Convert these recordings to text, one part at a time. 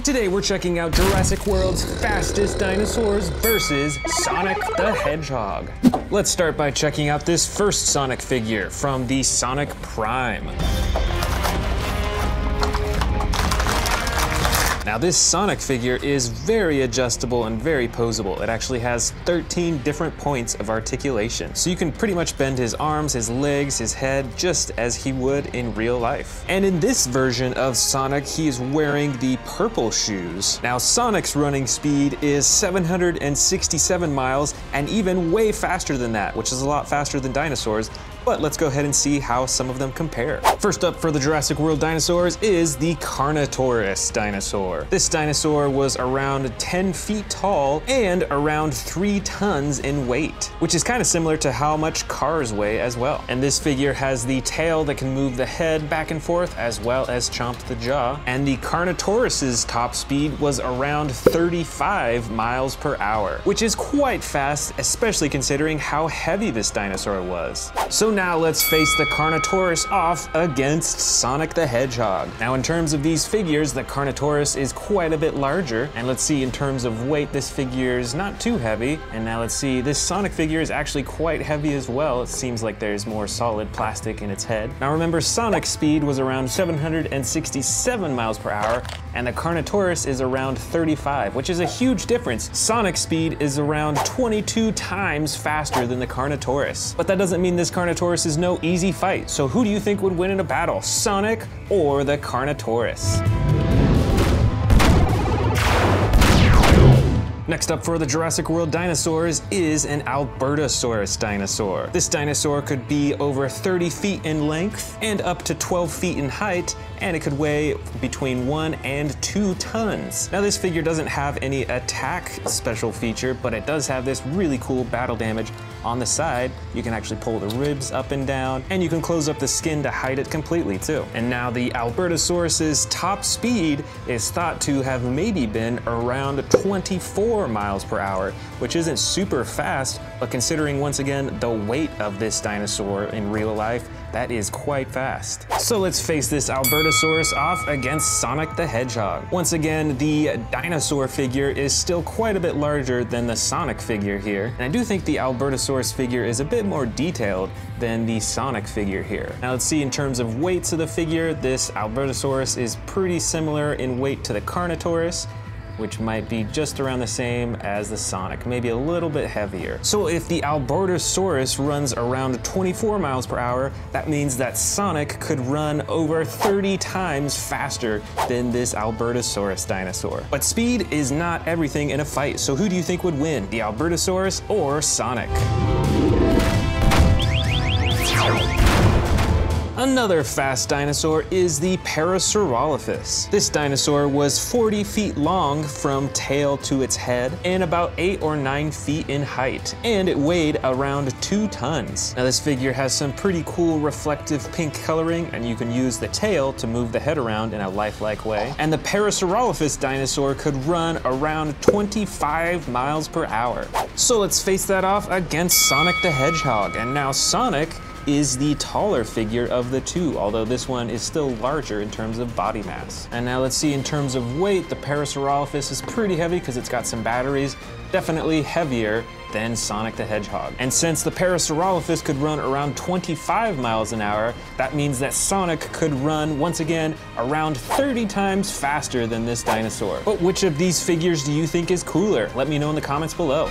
Today we're checking out Jurassic World's fastest dinosaurs versus Sonic the Hedgehog. Let's start by checking out this first Sonic figure from the Sonic Prime. Now this Sonic figure is very adjustable and very posable. It actually has 13 different points of articulation. So you can pretty much bend his arms, his legs, his head, just as he would in real life. And in this version of Sonic, he is wearing the purple shoes. Now Sonic's running speed is 767 miles and even way faster than that, which is a lot faster than dinosaurs. But let's go ahead and see how some of them compare. First up for the Jurassic World dinosaurs is the Carnotaurus dinosaur. This dinosaur was around 10 feet tall and around 3 tons in weight, which is kind of similar to how much cars weigh as well. And this figure has the tail that can move the head back and forth as well as chomp the jaw. And the Carnotaurus's top speed was around 35 miles per hour, which is quite fast, especially considering how heavy this dinosaur was. So now let's face the Carnotaurus off against Sonic the Hedgehog. Now in terms of these figures, the Carnotaurus is quite a bit larger. And let's see, in terms of weight, this figure is not too heavy. And now let's see, this Sonic figure is actually quite heavy as well. It seems like there's more solid plastic in its head. Now remember, Sonic's speed was around 767 miles per hour, and the Carnotaurus is around 35, which is a huge difference. Sonic's speed is around 22 times faster than the Carnotaurus. But that doesn't mean this Carnotaurus is no easy fight. So who do you think would win in a battle, Sonic or the Carnotaurus? Next up for the Jurassic World dinosaurs is an Albertosaurus dinosaur. This dinosaur could be over 30 feet in length and up to 12 feet in height, and it could weigh between 1 and 2 tons. Now this figure doesn't have any attack special feature, but it does have this really cool battle damage on the side. You can actually pull the ribs up and down, and you can close up the skin to hide it completely too. And now the Albertosaurus's top speed is thought to have maybe been around 24 miles per hour, which isn't super fast, but considering once again the weight of this dinosaur in real life, that is quite fast. So let's face this Albertosaurus off against Sonic the Hedgehog. Once again, the dinosaur figure is still quite a bit larger than the Sonic figure here. And I do think the Albertosaurus figure is a bit more detailed than the Sonic figure here. Now let's see, in terms of weights of the figure, this Albertosaurus is pretty similar in weight to the Carnotaurus, which might be just around the same as the Sonic, maybe a little bit heavier. So if the Albertosaurus runs around 24 miles per hour, that means that Sonic could run over 30 times faster than this Albertosaurus dinosaur. But speed is not everything in a fight, so who do you think would win, the Albertosaurus or Sonic? Another fast dinosaur is the Parasaurolophus. This dinosaur was 40 feet long from tail to its head and about 8 or 9 feet in height, and it weighed around 2 tons. Now this figure has some pretty cool reflective pink coloring, and you can use the tail to move the head around in a lifelike way. And the Parasaurolophus dinosaur could run around 25 miles per hour. So let's face that off against Sonic the Hedgehog. And now Sonic is the taller figure of the two, although this one is still larger in terms of body mass. And now let's see, in terms of weight, the Parasaurolophus is pretty heavy because it's got some batteries, definitely heavier than Sonic the Hedgehog. And since the Parasaurolophus could run around 25 miles an hour, that means that Sonic could run, once again, around 30 times faster than this dinosaur. But which of these figures do you think is cooler? Let me know in the comments below.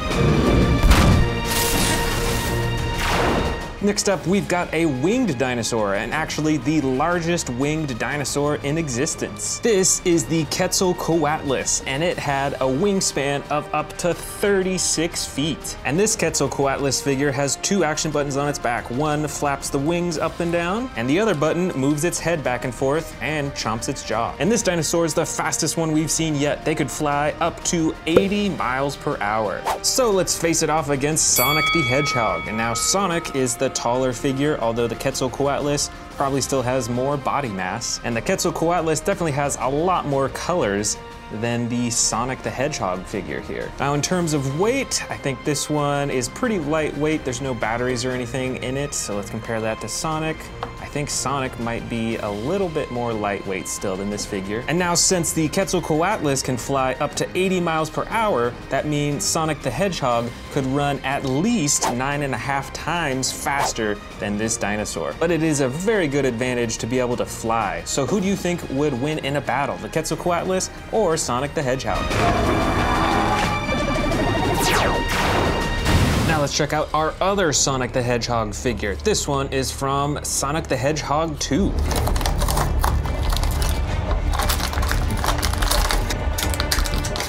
Next up, we've got a winged dinosaur, and actually the largest winged dinosaur in existence. This is the Quetzalcoatlus, and it had a wingspan of up to 36 feet. And this Quetzalcoatlus figure has 2 action buttons on its back. One flaps the wings up and down, and the other button moves its head back and forth and chomps its jaw. And this dinosaur is the fastest one we've seen yet. They could fly up to 80 miles per hour. So let's face it off against Sonic the Hedgehog. And now Sonic is the taller figure, although the Quetzalcoatlus probably still has more body mass. And the Quetzalcoatlus definitely has a lot more colors than the Sonic the Hedgehog figure here. Now in terms of weight, I think this one is pretty lightweight. There's no batteries or anything in it, so let's compare that to Sonic. I think Sonic might be a little bit more lightweight still than this figure. And now since the Quetzalcoatlus can fly up to 80 miles per hour, that means Sonic the Hedgehog could run at least 9.5 times faster than this dinosaur. But it is a very good advantage to be able to fly. So who do you think would win in a battle, the Quetzalcoatlus or Sonic the Hedgehog? Now let's check out our other Sonic the Hedgehog figure. This one is from Sonic the Hedgehog 2.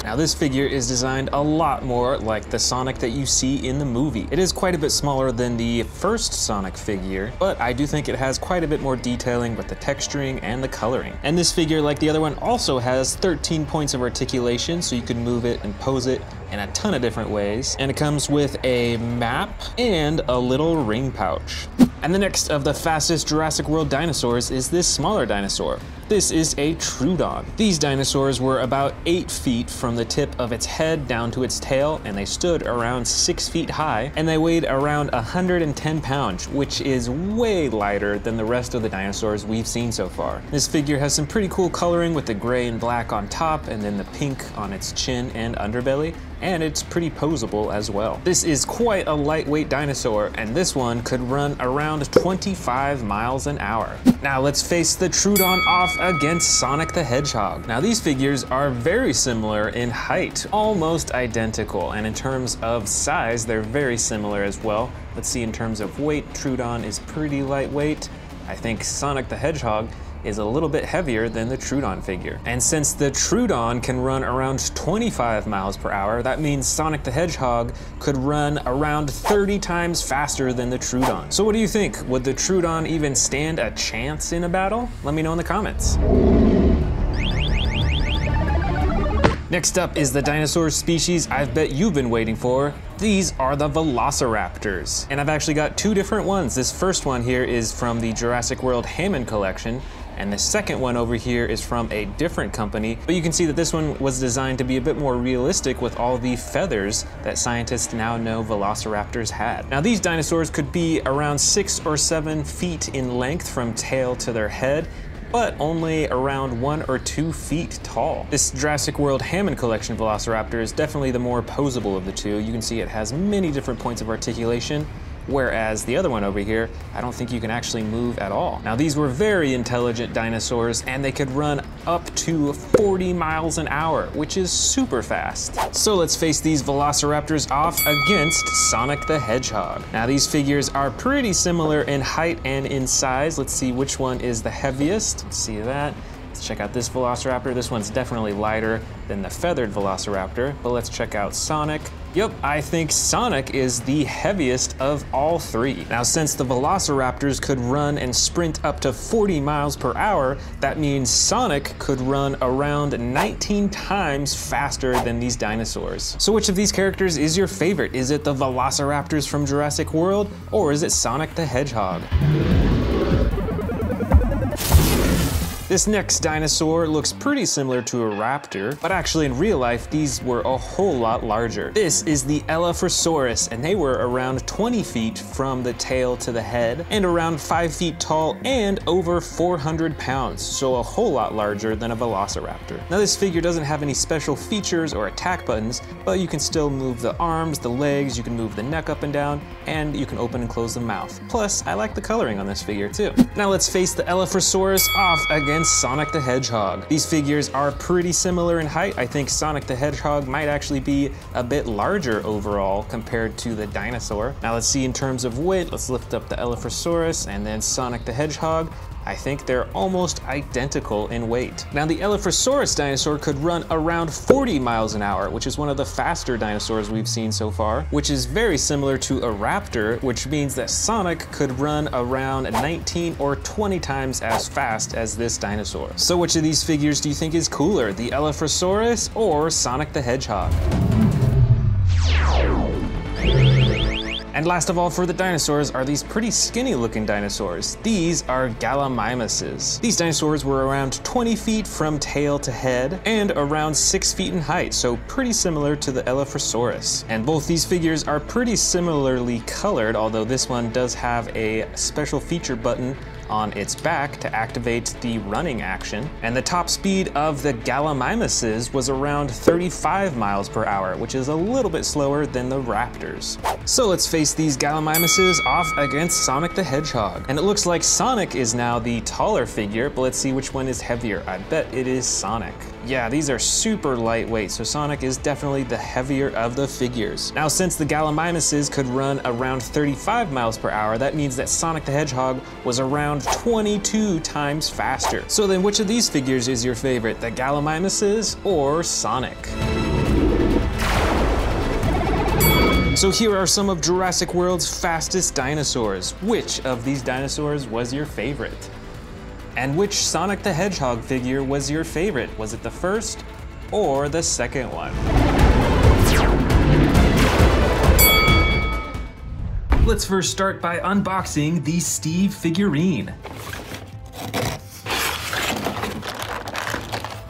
Now this figure is designed a lot more like the Sonic that you see in the movie. It is quite a bit smaller than the first Sonic figure, but I do think it has quite a bit more detailing with the texturing and the coloring. And this figure, like the other one, also has 13 points of articulation, so you can move it and pose it in a ton of different ways. And it comes with a map and a little ring pouch. And the next of the fastest Jurassic World dinosaurs is this smaller dinosaur. This is a Troodon. These dinosaurs were about 8 feet from the tip of its head down to its tail, and they stood around 6 feet high, and they weighed around 110 pounds, which is way lighter than the rest of the dinosaurs we've seen so far. This figure has some pretty cool coloring with the gray and black on top, and then the pink on its chin and underbelly, and it's pretty posable as well. This is quite a lightweight dinosaur, and this one could run around 25 miles an hour. Now let's face the Troodon off against Sonic the Hedgehog. Now these figures are very similar in height, almost identical, and in terms of size, they're very similar as well. Let's see, in terms of weight, Troodon is pretty lightweight. I think Sonic the Hedgehog is a little bit heavier than the Troodon figure. And since the Troodon can run around 25 miles per hour, that means Sonic the Hedgehog could run around 30 times faster than the Troodon. So what do you think? Would the Troodon even stand a chance in a battle? Let me know in the comments. Next up is the dinosaur species I bet you've been waiting for. These are the Velociraptors. And I've actually got two different ones. This first one here is from the Jurassic World Hammond collection, and the second one over here is from a different company. But you can see that this one was designed to be a bit more realistic with all the feathers that scientists now know Velociraptors had. Now these dinosaurs could be around 6 or 7 feet in length from tail to their head, but only around 1 or 2 feet tall. This Jurassic World Hammond collection Velociraptor is definitely the more posable of the two. You can see it has many different points of articulation, whereas the other one over here, I don't think you can actually move at all. Now these were very intelligent dinosaurs, and they could run up to 40 miles an hour, which is super fast. So let's face these Velociraptors off against Sonic the Hedgehog. Now these figures are pretty similar in height and in size. Let's see which one is the heaviest. Let's see that. Let's check out this Velociraptor. This one's definitely lighter than the feathered Velociraptor, but let's check out Sonic. Yep, I think Sonic is the heaviest of all three. Now, since the Velociraptors could run and sprint up to 40 miles per hour, that means Sonic could run around 19 times faster than these dinosaurs. So which of these characters is your favorite? Is it the Velociraptors from Jurassic World, or is it Sonic the Hedgehog? This next dinosaur looks pretty similar to a raptor, but actually in real life, these were a whole lot larger. This is the Elaphrosaurus, and they were around 20 feet from the tail to the head, and around 5 feet tall and over 400 pounds, so a whole lot larger than a Velociraptor. Now this figure doesn't have any special features or attack buttons, but you can still move the arms, the legs, you can move the neck up and down, and you can open and close the mouth. Plus, I like the coloring on this figure too. Now let's face the Elaphrosaurus off against Sonic the Hedgehog. These figures are pretty similar in height. I think Sonic the Hedgehog might actually be a bit larger overall compared to the dinosaur. Now let's see in terms of weight. Let's lift up the Elaphrosaurus and then Sonic the Hedgehog. I think they're almost identical in weight. Now the Elaphrosaurus dinosaur could run around 40 miles an hour, which is one of the faster dinosaurs we've seen so far, which is very similar to a raptor, which means that Sonic could run around 19 or 20 times as fast as this dinosaur. So which of these figures do you think is cooler, the Elaphrosaurus or Sonic the Hedgehog? And last of all for the dinosaurs are these pretty skinny looking dinosaurs. These are Gallimimuses. These dinosaurs were around 20 feet from tail to head and around 6 feet in height, so pretty similar to the Elaphrosaurus. And both these figures are pretty similarly colored, although this one does have a special feature button on its back to activate the running action. And the top speed of the Gallimimuses was around 35 miles per hour, which is a little bit slower than the Raptors. So let's face these Gallimimuses off against Sonic the Hedgehog. And it looks like Sonic is now the taller figure, but let's see which one is heavier. I bet it is Sonic. Yeah, these are super lightweight, so Sonic is definitely the heavier of the figures. Now, since the Gallimimuses could run around 35 miles per hour, that means that Sonic the Hedgehog was around 22 times faster. So then which of these figures is your favorite, the Gallimimuses or Sonic? So here are some of Jurassic World's fastest dinosaurs. Which of these dinosaurs was your favorite? And which Sonic the Hedgehog figure was your favorite? Was it the first or the second one? Let's first start by unboxing the Steve figurine.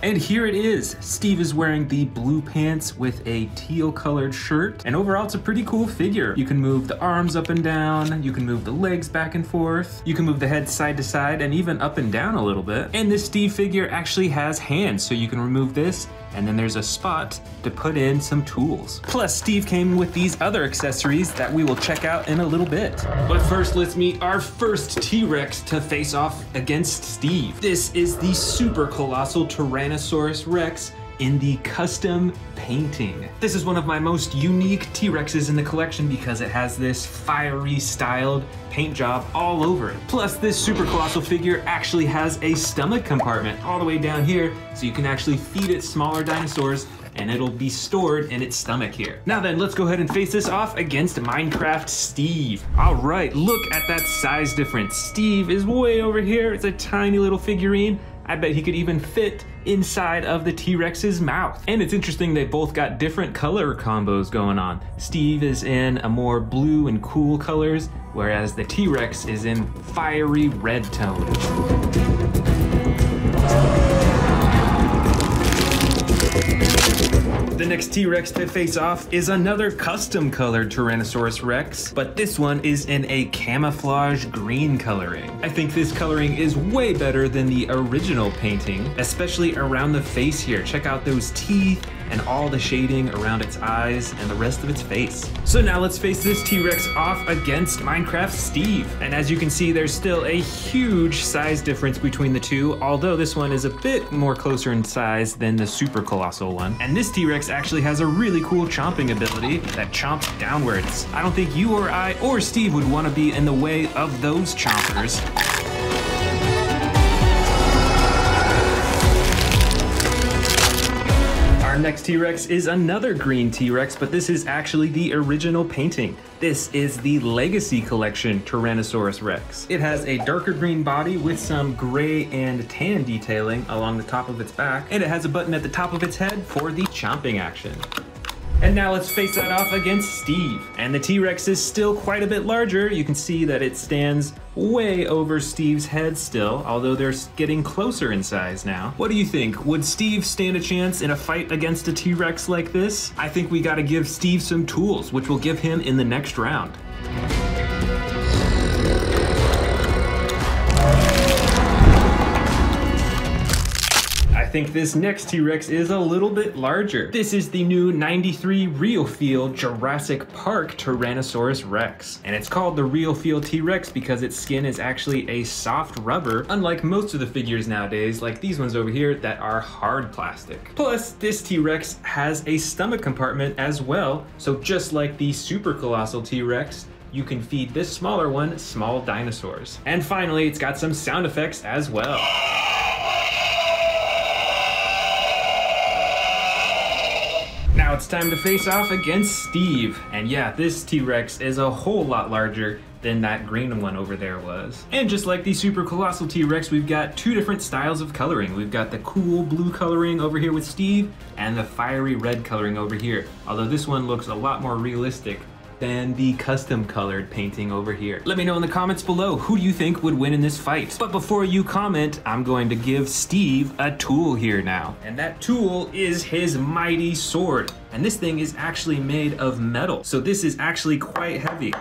And here it is. Steve is wearing the blue pants with a teal colored shirt. And overall, it's a pretty cool figure. You can move the arms up and down. You can move the legs back and forth. You can move the head side to side and even up and down a little bit. And this Steve figure actually has hands, so you can remove this and then there's a spot to put in some tools. Plus, Steve came with these other accessories that we will check out in a little bit. But first, let's meet our first T-Rex to face off against Steve. This is the super colossal Tyrannosaurus Rex in the custom painting. This is one of my most unique T-Rexes in the collection because it has this fiery styled paint job all over it. Plus, this super colossal figure actually has a stomach compartment all the way down here, so you can actually feed it smaller dinosaurs and it'll be stored in its stomach here. Now then, let's go ahead and face this off against Minecraft Steve. All right, look at that size difference. Steve is way over here. It's a tiny little figurine. I bet he could even fit inside of the T-Rex's mouth. And it's interesting, they both got different color combos going on. Steve is in a more blue and cool colors, whereas the T-Rex is in fiery red tone. The next T-Rex to face off is another custom colored Tyrannosaurus Rex, but this one is in a camouflage green coloring. I think this coloring is way better than the original painting, especially around the face here. Check out those teeth and all the shading around its eyes and the rest of its face. So now let's face this T-Rex off against Minecraft Steve. And as you can see, there's still a huge size difference between the two, although this one is a bit more closer in size than the super colossal one. And this T-Rex actually has a really cool chomping ability that chomps downwards. I don't think you or I or Steve would want to be in the way of those chompers. Our next T-Rex is another green T-Rex, but this is actually the original painting. This is the Legacy Collection Tyrannosaurus Rex. It has a darker green body with some gray and tan detailing along the top of its back, and it has a button at the top of its head for the chomping action. And now let's face that off against Steve. And the T-Rex is still quite a bit larger. You can see that it stands way over Steve's head still, although they're getting closer in size now. What do you think? Would Steve stand a chance in a fight against a T-Rex like this? I think we gotta give Steve some tools, which we'll give him in the next round. I think this next T-Rex is a little bit larger. This is the new 93 Real Feel Jurassic Park Tyrannosaurus Rex. And it's called the Real Feel T-Rex because its skin is actually a soft rubber, unlike most of the figures nowadays, like these ones over here that are hard plastic. Plus, this T-Rex has a stomach compartment as well, so just like the super colossal T-Rex, you can feed this smaller one small dinosaurs. And finally, it's got some sound effects as well. Now it's time to face off against Steve. And yeah, this T-Rex is a whole lot larger than that green one over there was. And just like the super colossal T-Rex, we've got two different styles of coloring. We've got the cool blue coloring over here with Steve and the fiery red coloring over here. Although this one looks a lot more realistic than the custom colored painting over here. Let me know in the comments below, who do you think would win in this fight? But before you comment, I'm going to give Steve a tool here now. And that tool is his mighty sword. And this thing is actually made of metal. So this is actually quite heavy.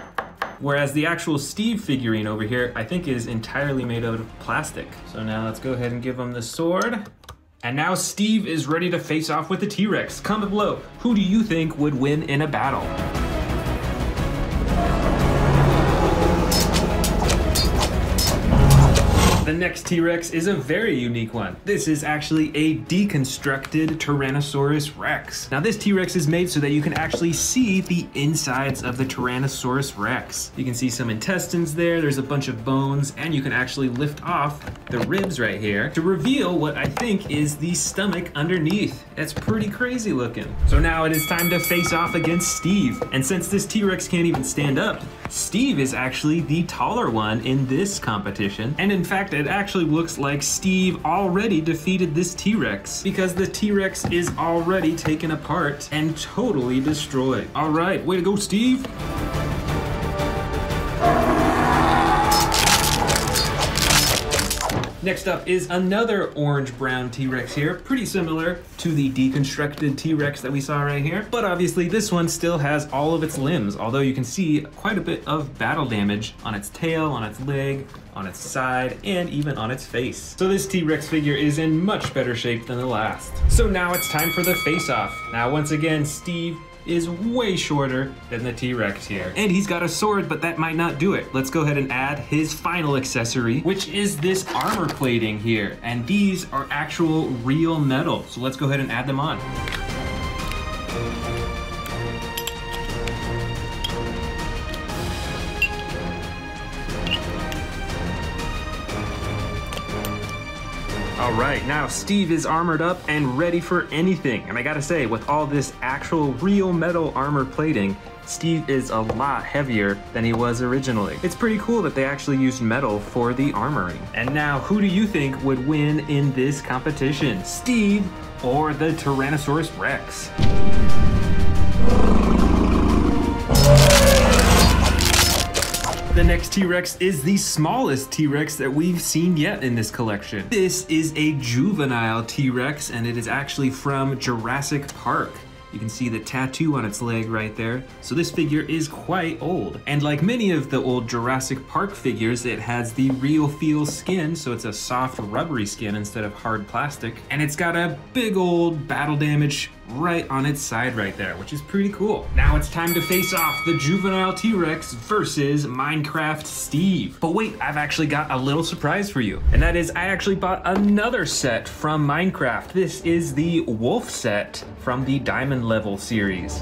Whereas the actual Steve figurine over here, I think is entirely made out of plastic. So now let's go ahead and give him the sword. And now Steve is ready to face off with the T-Rex. Comment below, who do you think would win in a battle? The next T-Rex is a very unique one. This is actually a deconstructed Tyrannosaurus Rex. Now this T-Rex is made so that you can actually see the insides of the Tyrannosaurus Rex. You can see some intestines there, there's a bunch of bones, and you can actually lift off the ribs right here to reveal what I think is the stomach underneath. That's pretty crazy looking. So now it is time to face off against Steve. And since this T-Rex can't even stand up, Steve is actually the taller one in this competition. And in fact, it actually looks like Steve already defeated this T-Rex because the T-Rex is already taken apart and totally destroyed. All right, way to go, Steve. Next up is another orange-brown T-Rex here, pretty similar to the deconstructed T-Rex that we saw right here. But obviously this one still has all of its limbs, although you can see quite a bit of battle damage on its tail, on its leg, on its side, and even on its face. So this T-Rex figure is in much better shape than the last. So now it's time for the face-off. Now once again, Steve is way shorter than the T-Rex here. And he's got a sword, but that might not do it. Let's go ahead and add his final accessory, which is this armor plating here. And these are actual real metal. So let's go ahead and add them on. All right, now Steve is armored up and ready for anything. And I gotta say, with all this actual real metal armor plating, Steve is a lot heavier than he was originally. It's pretty cool that they actually used metal for the armoring. And now, who do you think would win in this competition? Steve or the Tyrannosaurus Rex? The next T-Rex is the smallest T-Rex that we've seen yet in this collection. This is a juvenile T-Rex, and it is actually from Jurassic Park. You can see the tattoo on its leg right there. So this figure is quite old. And like many of the old Jurassic Park figures, it has the real feel skin, so it's a soft rubbery skin instead of hard plastic. And it's got a big old battle damage right on its side right there, which is pretty cool. Now it's time to face off the juvenile T-Rex versus Minecraft Steve. But wait, I've actually got a little surprise for you. And that is, I actually bought another set from Minecraft. This is the Wolf set from the Diamond Level series.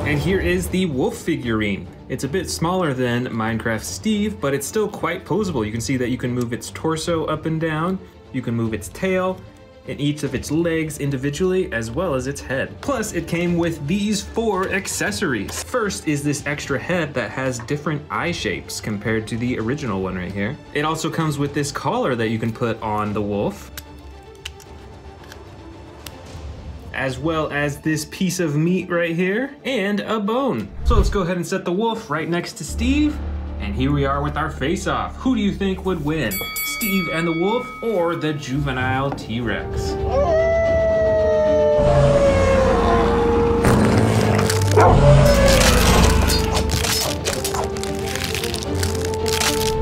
And here is the wolf figurine. It's a bit smaller than Minecraft Steve, but it's still quite posable. You can see that you can move its torso up and down, you can move its tail, and each of its legs individually, as well as its head. Plus, it came with these 4 accessories. First is this extra head that has different eye shapes compared to the original one right here. It also comes with this collar that you can put on the wolf, as well as this piece of meat right here, and a bone. So let's go ahead and set the wolf right next to Steve, and here we are with our face-off. Who do you think would win? Steve and the wolf, or the juvenile T-Rex?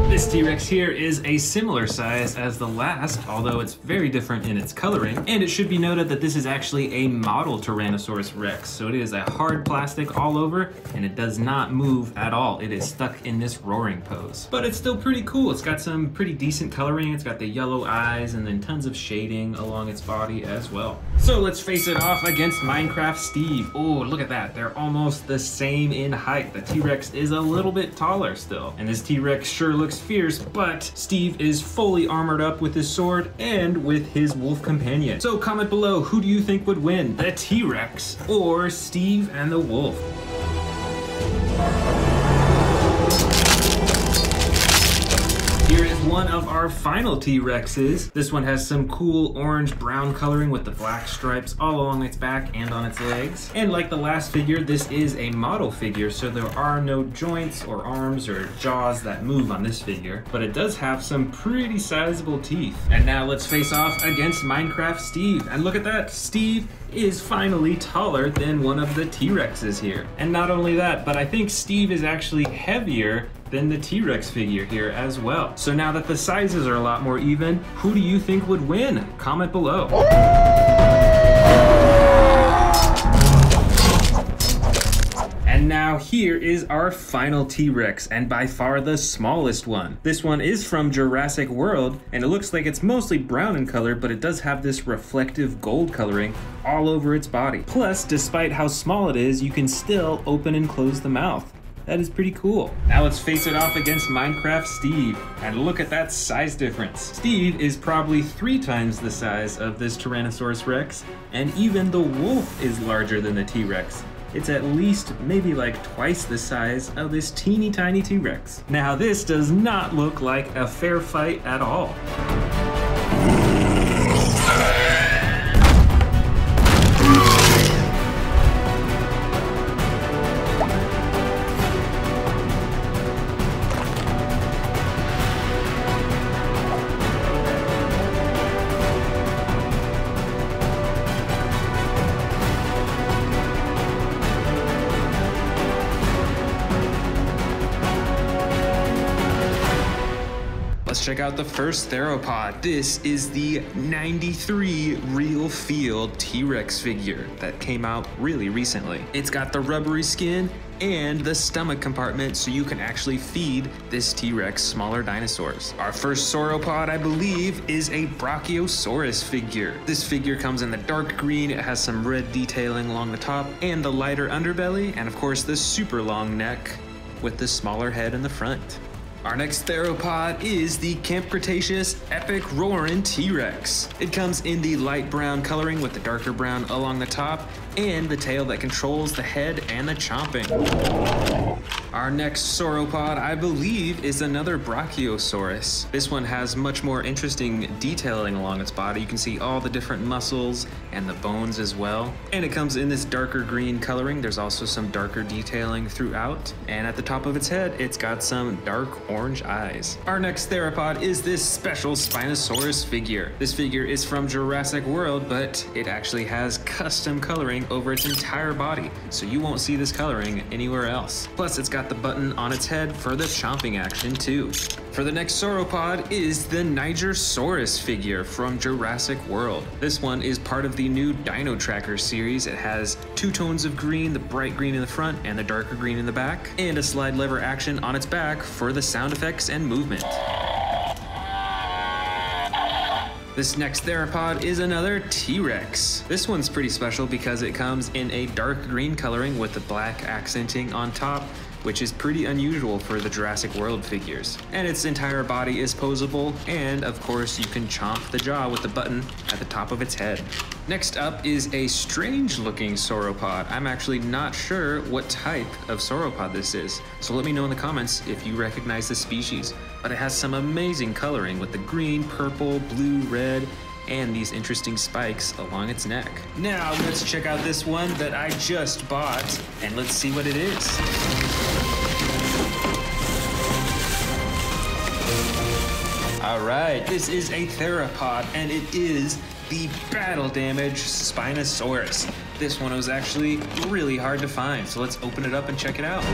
This T-Rex here is a similar size as the last, although it's very different in its coloring. And it should be noted that this is actually a model Tyrannosaurus Rex. So it is a hard plastic all over, and it does not move at all. It is stuck in this roaring pose. But it's still pretty cool. It's got some pretty decent coloring. It's got the yellow eyes and then tons of shading along its body as well. So let's face it off against Minecraft Steve. Oh, look at that. They're almost the same in height. The T-Rex is a little bit taller still. And this T-Rex sure looks fierce, but Steve is fully armored up with his sword and with his wolf companion. So comment below, who do you think would win? The T-Rex or Steve and the wolf? Here is one of our final T-Rexes. This one has some cool orange-brown coloring with the black stripes all along its back and on its legs. And like the last figure, this is a model figure, so there are no joints or arms or jaws that move on this figure, but it does have some pretty sizable teeth. And now let's face off against Minecraft Steve. And look at that, Steve is finally taller than one of the T-Rexes here. And not only that, but I think Steve is actually heavier than the T-Rex figure here as well. So now that the sizes are a lot more even, who do you think would win? Comment below. And now here is our final T-Rex, and by far the smallest one. This one is from Jurassic World, and it looks like it's mostly brown in color, but it does have this reflective gold coloring all over its body. Plus, despite how small it is, you can still open and close the mouth. That is pretty cool. Now let's face it off against Minecraft Steve, and look at that size difference. Steve is probably 3 times the size of this Tyrannosaurus Rex, and even the wolf is larger than the T-Rex. It's at least maybe like twice the size of this teeny tiny T-Rex. Now this does not look like a fair fight at all. Let's check out the first theropod. This is the 93 Real Feel T-Rex figure that came out really recently. It's got the rubbery skin and the stomach compartment so you can actually feed this T-Rex smaller dinosaurs. Our first sauropod, I believe, is a Brachiosaurus figure. This figure comes in the dark green, it has some red detailing along the top and the lighter underbelly, and of course the super long neck with the smaller head in the front. Our next theropod is the Camp Cretaceous Epic Roarin' T-Rex. It comes in the light brown coloring with the darker brown along the top and the tail that controls the head and the chomping. Our next sauropod, I believe, is another Brachiosaurus. This one has much more interesting detailing along its body. You can see all the different muscles and the bones as well. And it comes in this darker green coloring. There's also some darker detailing throughout. And at the top of its head, it's got some dark orange eyes. Our next theropod is this special Spinosaurus figure. This figure is from Jurassic World, but it actually has custom coloring over its entire body, so you won't see this coloring anywhere else. Plus, it's got the button on its head for the chomping action too. For the next sauropod is the Nigersaurus figure from Jurassic World. This one is part of the new Dino Tracker series. It has 2 tones of green, the bright green in the front and the darker green in the back, and a slide lever action on its back for the sound effects and movement. This next theropod is another T-Rex. This one's pretty special because it comes in a dark green coloring with the black accenting on top, which is pretty unusual for the Jurassic World figures. And its entire body is posable, and of course you can chomp the jaw with the button at the top of its head. Next up is a strange looking sauropod. I'm actually not sure what type of sauropod this is, so let me know in the comments if you recognize the species. But it has some amazing coloring with the green, purple, blue, red, and these interesting spikes along its neck. Now let's check out this one that I just bought, and let's see what it is. All right, this is a theropod, and it is the Battle Damage Spinosaurus. This one was actually really hard to find, so let's open it up and check it out.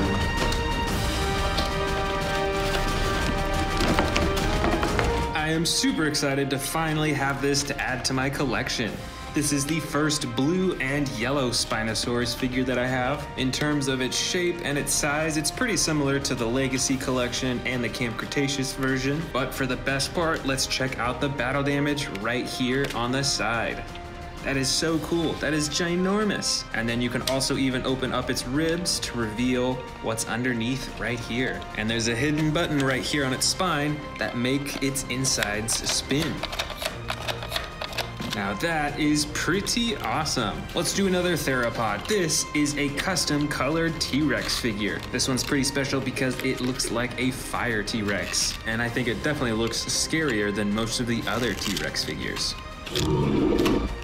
I am super excited to finally have this to add to my collection. This is the first blue and yellow Spinosaurus figure that I have. In terms of its shape and its size, it's pretty similar to the Legacy Collection and the Camp Cretaceous version. But for the best part, let's check out the battle damage right here on the side. That is so cool. That is ginormous. And then you can also even open up its ribs to reveal what's underneath right here. And there's a hidden button right here on its spine that make its insides spin. Now that is pretty awesome. Let's do another theropod. This is a custom colored T-Rex figure. This one's pretty special because it looks like a fire T-Rex, and I think it definitely looks scarier than most of the other T-Rex figures.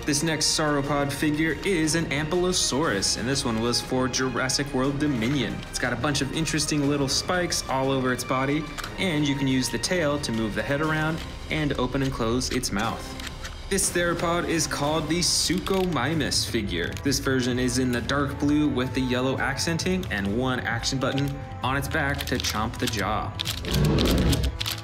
This next sauropod figure is an Ankylosaurus, and this one was for Jurassic World Dominion. It's got a bunch of interesting little spikes all over its body, and you can use the tail to move the head around and open and close its mouth. This theropod is called the Suchomimus figure. This version is in the dark blue with the yellow accenting and one action button on its back to chomp the jaw.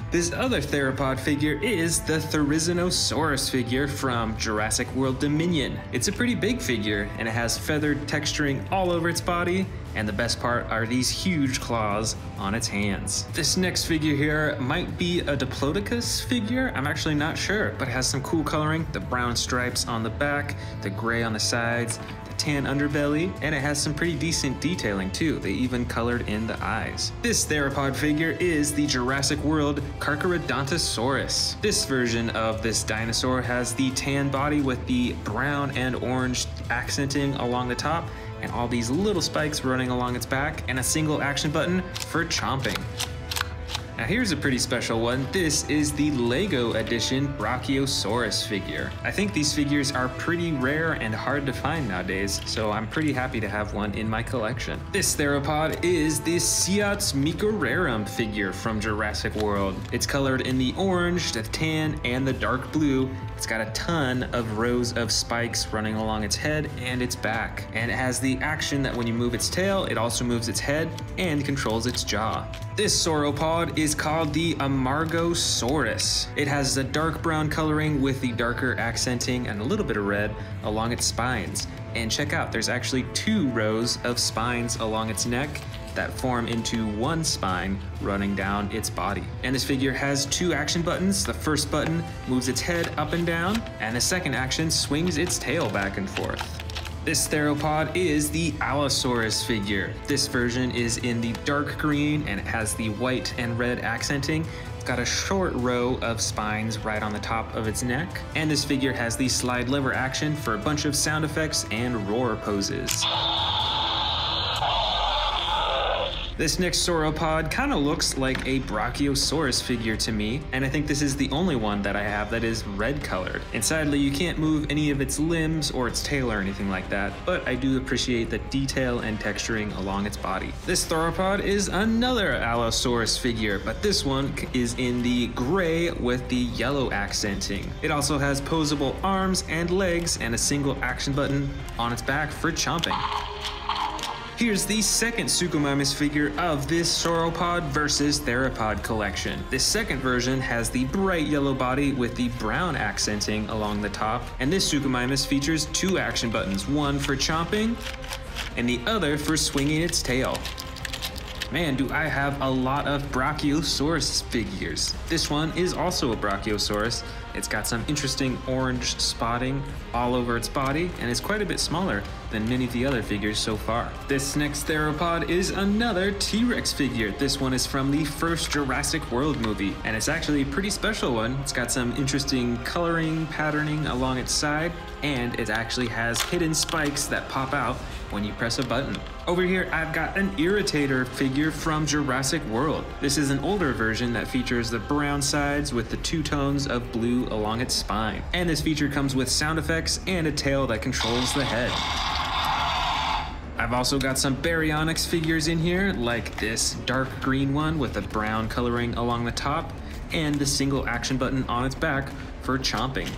This other theropod figure is the Therizinosaurus figure from Jurassic World Dominion. It's a pretty big figure, and it has feathered texturing all over its body, and the best part are these huge claws on its hands. This next figure here might be a Diplodocus figure, I'm actually not sure, but it has some cool coloring, the brown stripes on the back, the gray on the sides, tan underbelly, and it has some pretty decent detailing too. They even colored in the eyes. This theropod figure is the Jurassic World Carcharodontosaurus. This version of this dinosaur has the tan body with the brown and orange accenting along the top, and all these little spikes running along its back, and a single action button for chomping. Now here's a pretty special one. This is the Lego edition Brachiosaurus figure. I think these figures are pretty rare and hard to find nowadays, so I'm pretty happy to have one in my collection. This theropod is the Siatsmicrorarum figure from Jurassic World. It's colored in the orange, the tan, and the dark blue. It's got a ton of rows of spikes running along its head and its back. And it has the action that when you move its tail, it also moves its head and controls its jaw. This sauropod is called the Amargosaurus. It has the dark brown coloring with the darker accenting and a little bit of red along its spines. And check out, there's actually 2 rows of spines along its neck that form into one spine running down its body. And this figure has 2 action buttons. The first button moves its head up and down, and the second action swings its tail back and forth. This theropod is the Allosaurus figure. This version is in the dark green, and it has the white and red accenting. It's got a short row of spines right on the top of its neck, and this figure has the slide lever action for a bunch of sound effects and roar poses. This next sauropod kind of looks like a Brachiosaurus figure to me, and I think this is the only one that I have that is red colored. And sadly, you can't move any of its limbs or its tail or anything like that, but I do appreciate the detail and texturing along its body. This sauropod is another Allosaurus figure, but this one is in the gray with the yellow accenting. It also has posable arms and legs and a single action button on its back for chomping. Here's the second Suchomimus figure of this sauropod versus theropod collection. This second version has the bright yellow body with the brown accenting along the top, and this Suchomimus features 2 action buttons, one for chomping and the other for swinging its tail. Man, do I have a lot of Brachiosaurus figures. This one is also a Brachiosaurus. It's got some interesting orange spotting all over its body, and it's quite a bit smaller than many of the other figures so far. This next theropod is another T-Rex figure. This one is from the first Jurassic World movie, and it's actually a pretty special one. It's got some interesting coloring, patterning along its side, and it actually has hidden spikes that pop out when you press a button. Over here, I've got an Irritator figure from Jurassic World. This is an older version that features the brown sides with the 2 tones of blue along its spine. And this feature comes with sound effects and a tail that controls the head. I've also got some Baryonyx figures in here, like this dark green one with the brown coloring along the top, and the single action button on its back for chomping.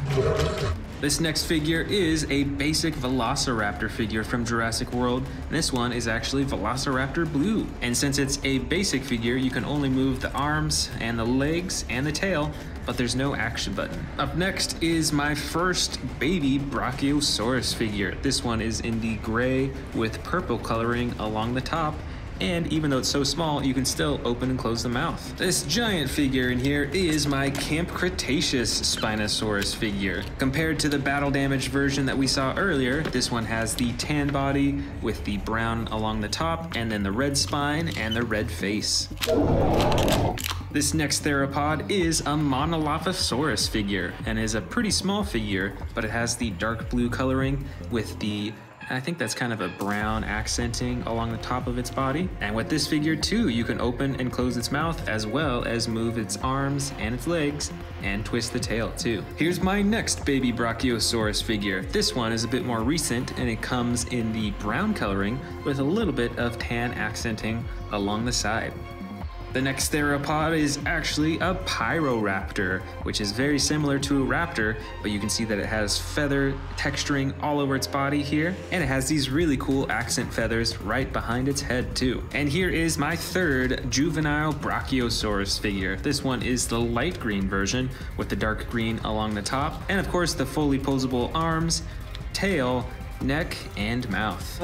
This next figure is a basic Velociraptor figure from Jurassic World, and this one is actually Velociraptor Blue. And since it's a basic figure, you can only move the arms and the legs and the tail, but there's no action button. Up next is my first baby Brachiosaurus figure. This one is in the gray with purple coloring along the top, and even though it's so small, you can still open and close the mouth. This giant figure in here is my Camp Cretaceous Spinosaurus figure. Compared to the battle damaged version that we saw earlier, this one has the tan body with the brown along the top, and then the red spine and the red face. This next theropod is a Monolophosaurus figure and is a pretty small figure, but it has the dark blue coloring with the, I think that's kind of a brown accenting along the top of its body. And with this figure too, you can open and close its mouth as well as move its arms and its legs and twist the tail too. Here's my next baby Brachiosaurus figure. This one is a bit more recent and it comes in the brown coloring with a little bit of tan accenting along the side. The next theropod is actually a Pyroraptor, which is very similar to a raptor, but you can see that it has feather texturing all over its body here, and it has these really cool accent feathers right behind its head too. And here is my third juvenile Brachiosaurus figure. This one is the light green version with the dark green along the top, and of course the fully posable arms, tail, neck, and mouth.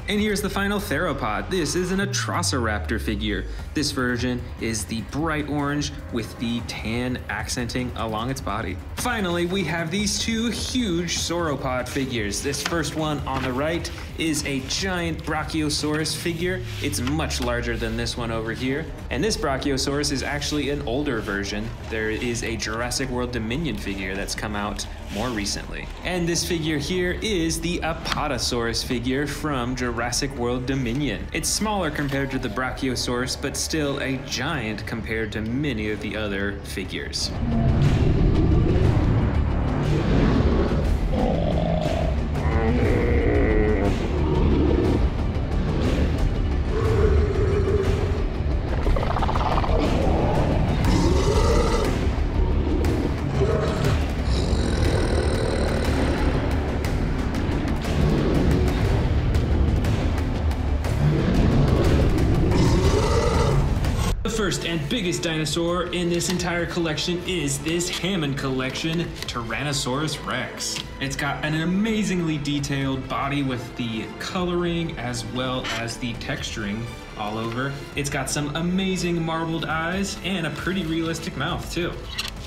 And here's the final theropod. This is an Atrociraptor figure. This version is the bright orange with the tan accenting along its body. Finally, we have these two huge sauropod figures. This first one on the right is a giant Brachiosaurus figure. It's much larger than this one over here. And this Brachiosaurus is actually an older version. There is a Jurassic World Dominion figure that's come out more recently. And this figure here is the Apatosaurus figure from Jurassic World Dominion. It's smaller compared to the Brachiosaurus, but still a giant compared to many of the other figures. The first and biggest dinosaur in this entire collection is this Hammond collection, Tyrannosaurus Rex. It's got an amazingly detailed body with the coloring as well as the texturing all over. It's got some amazing marbled eyes and a pretty realistic mouth too.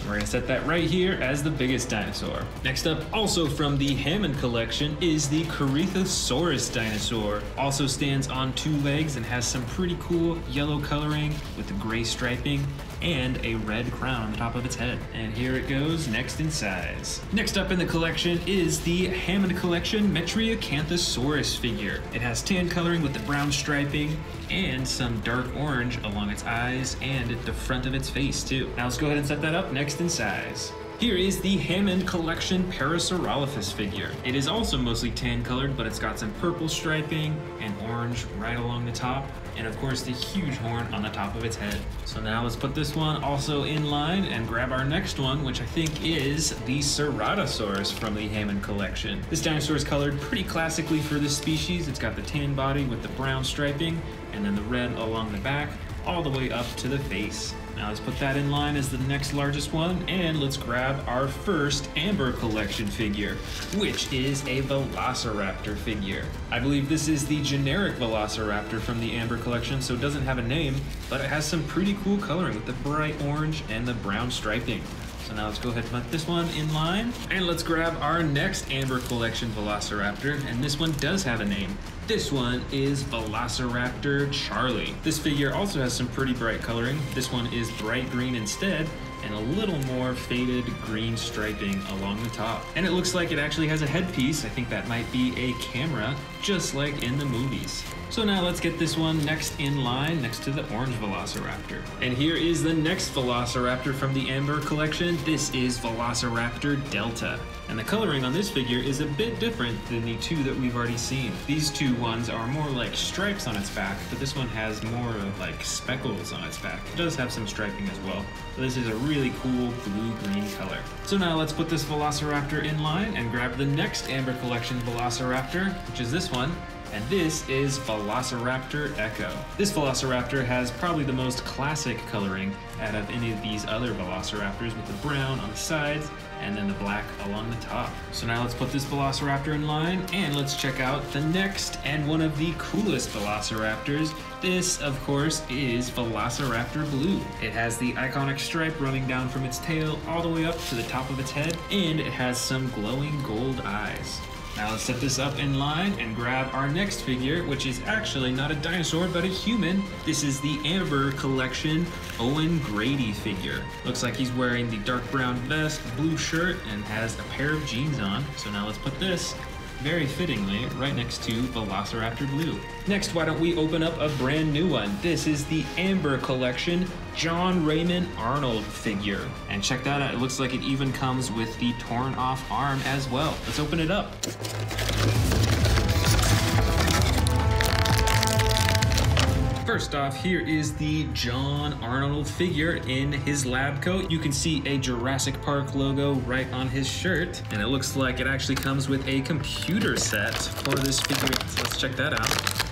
We're gonna set that right here as the biggest dinosaur. Next up, also from the Hammond collection, is the Corythosaurus dinosaur. Also stands on two legs and has some pretty cool yellow coloring with the gray striping and a red crown on the top of its head. And here it goes, next in size. Next up in the collection is the Hammond collection Metriacanthosaurus figure. It has tan coloring with the brown striping and some dark orange along its eyes and at the front of its face too. Now let's go ahead and set that up next in size. Here is the Hammond collection Parasaurolophus figure. It is also mostly tan colored, but it's got some purple striping and orange right along the top, and of course the huge horn on the top of its head. So now let's put this one also in line and grab our next one, which I think is the Ceratosaurus from the Hammond collection. This dinosaur is colored pretty classically for this species. It's got the tan body with the brown striping and then the red along the back, all the way up to the face. Now let's put that in line as the next largest one, and let's grab our first Amber collection figure, which is a Velociraptor figure. I believe this is the generic Velociraptor from the Amber collection, so it doesn't have a name, but it has some pretty cool coloring with the bright orange and the brown striping. So now let's go ahead and put this one in line, and let's grab our next Amber collection Velociraptor, and this one does have a name. This one is Velociraptor Charlie. This figure also has some pretty bright coloring. This one is bright green instead, and a little more faded green striping along the top. And it looks like it actually has a headpiece. I think that might be a camera, just like in the movies. So now let's get this one next in line next to the orange Velociraptor. And here is the next Velociraptor from the Amber collection. This is Velociraptor Delta. And the coloring on this figure is a bit different than the two that we've already seen. These two ones are more like stripes on its back, but this one has more of like speckles on its back. It does have some striping as well. So this is a really cool blue-green color. So now let's put this Velociraptor in line and grab the next Amber collection Velociraptor, which is this one. And this is Velociraptor Echo. This Velociraptor has probably the most classic coloring out of any of these other Velociraptors, with the brown on the sides and then the black along the top. So now let's put this Velociraptor in line and let's check out the next and one of the coolest Velociraptors. This, of course, is Velociraptor Blue. It has the iconic stripe running down from its tail all the way up to the top of its head, and it has some glowing gold eyes. Now let's set this up in line and grab our next figure, which is actually not a dinosaur, but a human. This is the Amber Collection Owen Grady figure. Looks like he's wearing the dark brown vest, blue shirt, and has a pair of jeans on. So now let's put this, very fittingly, right next to Velociraptor Blue. Next, why don't we open up a brand new one? This is the Amber Collection John Raymond Arnold figure. And check that out, it looks like it even comes with the torn off arm as well. Let's open it up. First off, here is the John Arnold figure in his lab coat. You can see a Jurassic Park logo right on his shirt, and it looks like it actually comes with a computer set for this figure. So let's check that out.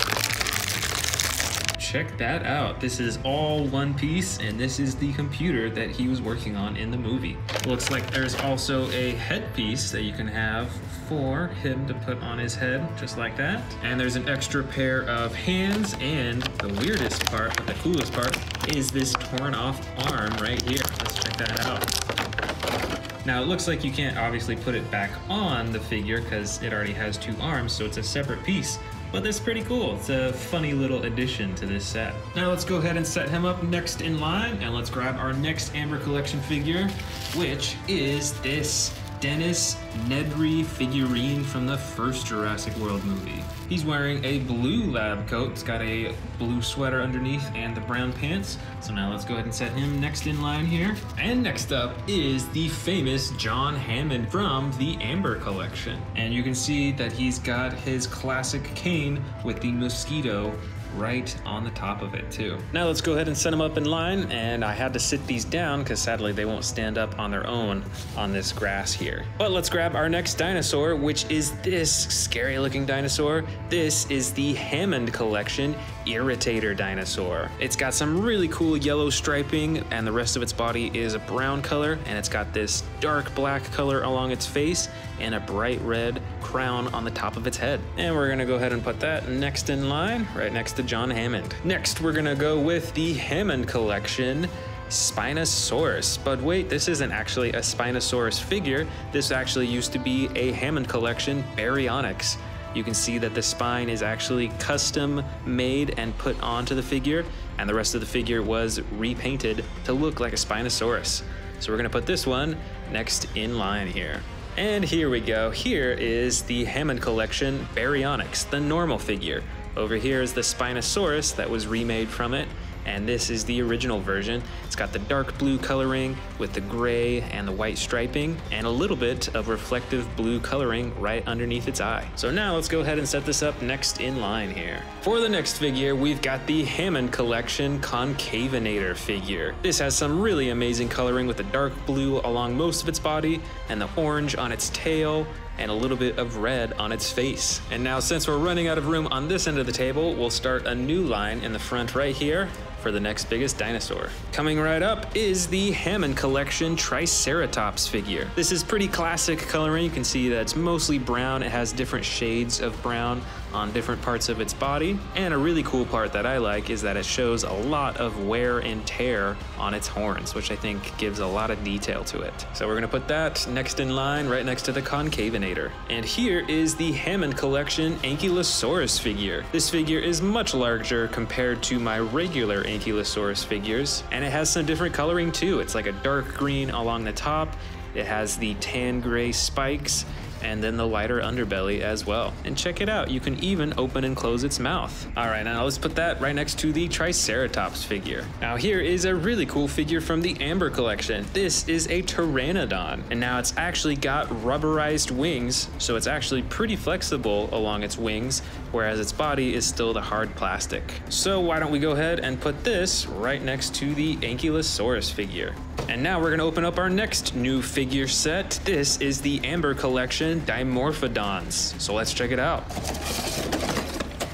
Check that out. This is all one piece, and this is the computer that he was working on in the movie. Looks like there's also a headpiece that you can have for him to put on his head, just like that. And there's an extra pair of hands, and the weirdest part, but the coolest part, is this torn off arm right here. Let's check that out. Now it looks like you can't obviously put it back on the figure because it already has two arms, so it's a separate piece. But that's pretty cool. It's a funny little addition to this set. Now let's go ahead and set him up next in line, and let's grab our next Amber Collection figure, which is this Dennis Nedry figurine from the first Jurassic World movie. He's wearing a blue lab coat. It's got a blue sweater underneath and the brown pants. So now let's go ahead and set him next in line here. And next up is the famous John Hammond from the Amber Collection. And you can see that he's got his classic cane with the mosquito right on the top of it too. Now let's go ahead and set them up in line, and I had to sit these down because sadly they won't stand up on their own on this grass here. But let's grab our next dinosaur, which is this scary looking dinosaur. This is the Hammond Collection Irritator dinosaur. It's got some really cool yellow striping, and the rest of its body is a brown color, and it's got this dark black color along its face and a bright red crown on the top of its head. And we're gonna go ahead and put that next in line, right next to John Hammond. Next, we're gonna go with the Hammond Collection Spinosaurus. But wait, this isn't actually a Spinosaurus figure. This actually used to be a Hammond Collection Baryonyx. You can see that the spine is actually custom made and put onto the figure, and the rest of the figure was repainted to look like a Spinosaurus. So we're gonna put this one next in line here. And here we go. Here is the Hammond Collection Baryonyx, the normal figure. Over here is the Spinosaurus that was remade from it, and this is the original version. It's got the dark blue coloring with the gray and the white striping, and a little bit of reflective blue coloring right underneath its eye. So now let's go ahead and set this up next in line here. For the next figure, we've got the Hammond Collection Concavinator figure. This has some really amazing coloring with the dark blue along most of its body and the orange on its tail, and a little bit of red on its face. And now, since we're running out of room on this end of the table, we'll start a new line in the front right here for the next biggest dinosaur. Coming right up is the Hammond Collection Triceratops figure. This is pretty classic coloring. You can see that it's mostly brown. It has different shades of brown on different parts of its body. And a really cool part that I like is that it shows a lot of wear and tear on its horns, which I think gives a lot of detail to it. So we're gonna put that next in line, right next to the Concavinator. And here is the Hammond Collection Ankylosaurus figure. This figure is much larger compared to my regular Ankylosaurus figures, and it has some different coloring too. It's like a dark green along the top. It has the tan gray spikes, and then the lighter underbelly as well. And check it out, you can even open and close its mouth. All right, now let's put that right next to the Triceratops figure. Now here is a really cool figure from the Amber Collection. This is a Pteranodon, and now it's actually got rubberized wings, so it's actually pretty flexible along its wings, whereas its body is still the hard plastic. So why don't we go ahead and put this right next to the Ankylosaurus figure. And now we're gonna open up our next new figure set. This is the Amber Collection Dimorphodons. So let's check it out.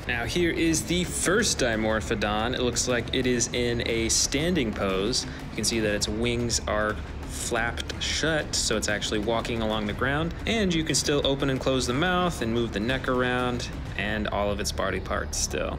Now here is the first Dimorphodon. It looks like it is in a standing pose. You can see that its wings are flapped shut, so it's actually walking along the ground. And you can still open and close the mouth and move the neck around and all of its body parts still.